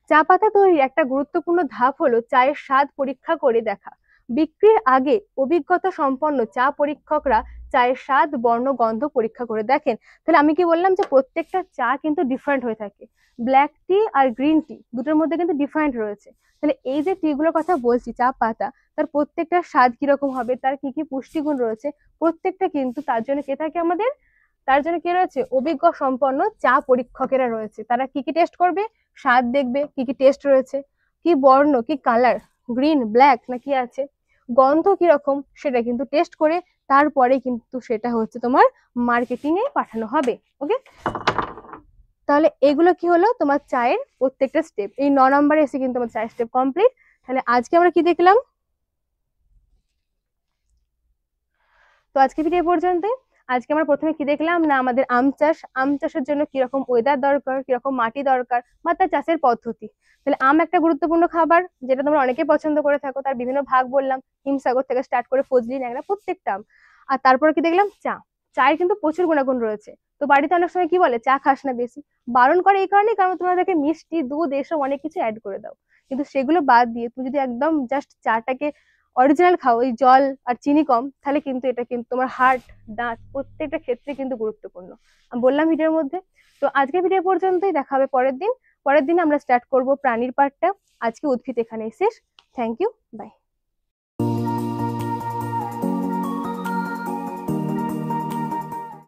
[SPEAKER 1] চা পাতা তৈরির একটা গুরুত্বপূর্ণ ধাপ হলো চায়ের স্বাদ পরীক্ষা করে দেখা। বিক্রির আগে অভিজ্ঞতা সম্পন্ন চা পরীক্ষকরা চায়ের স্বাদ, বর্ণ, গন্ধ পরীক্ষা করে দেখেন। তাহলে আমি কি বললাম, যে প্রত্যেকটা চা কিন্তু ডিফারেন্ট হয়ে থাকে। ব্ল্যাক টি আর গ্রিন টি দুটোর মধ্যে কিন্তু ডিফারেন্ট রয়েছে। তাহলে এই যে টি গুলোর কথা বলছি, চা পাতা, তার প্রত্যেকটা স্বাদ কিরকম হবে, তার কি কি পুষ্টিগুণ রয়েছে, প্রত্যেকটা কিন্তু তার জন্য কে থাকে আমাদের, তার জন্য কি রয়েছে, অভিজ্ঞ সম্পন্ন চা পরীক্ষকেরা রয়েছে। তারা কি কি টেস্ট করবে, স্বাদ দেখবে, কি কি টেস্ট রয়েছে, কি বর্ণ, কি কালার, গ্রিন, ব্ল্যাক না কি আছে, গন্ধ কিরকম, সেটা কিন্তু টেস্ট করে তারপরে কিন্তু সেটা হচ্ছে তোমার মার্কেটিং এ পাঠানো হবে। ওকে, তাহলে এগুলো কি হলো, তোমার চায়ের প্রত্যেকটা স্টেপ। এই 9 নম্বরে এসে কিন্তু আমার চায়ের স্টেপ কমপ্লিট। তাহলে আজকে আমরা কি দেখলাম, তো আজকে ভিডিও পর্যন্ত। আজকে আমরা প্রথমে কি দেখলাম না, আমাদের আম চাষের জন্য কিরকম ওয়েদার দরকার, কিরকম মাটি দরকার, বা তার চাষের পদ্ধতি। তাহলে আম একটা গুরুত্বপূর্ণ খাবার, যেটা তোমরা অনেকে পছন্দ করে থাকো। তার বিভিন্ন ভাগ বললাম, হিমসাগর থেকে স্টার্ট করে ফজলি, ন্যাংরা, প্রত্যেকটা আম। আর তারপরে কি দেখলাম, চায়ের কিন্তু প্রচুর গুণাগুণ রয়েছে। তো বাড়িতে অনেক সময় কি বলে, চা খাস না বেশি, বারণ করে এই কারণে, কারণ তোমাদেরকে মিষ্টি, দুধ, এসব অনেক কিছু অ্যাড করে দাও। কিন্তু সেগুলো বাদ দিয়ে তুমি যদি একদম জাস্ট চাটাকে অরিজিনাল খাও, ওই জল আর চিনি কম, তাহলে কিন্তু এটা কিন্তু তোমার হার্ট, দাঁত, প্রত্যেকটা ক্ষেত্রে কিন্তু গুরুত্বপূর্ণ। আমি বললাম ভিডিওর মধ্যে। তো আজকে ভিডিও পর্যন্তই, দেখা হবে পরের দিন। পরের দিন আমরা স্টার্ট করব প্রাণীর পার্টটা। আজকে উদ্ভিদ এখানেই শেষ। Thank you, by.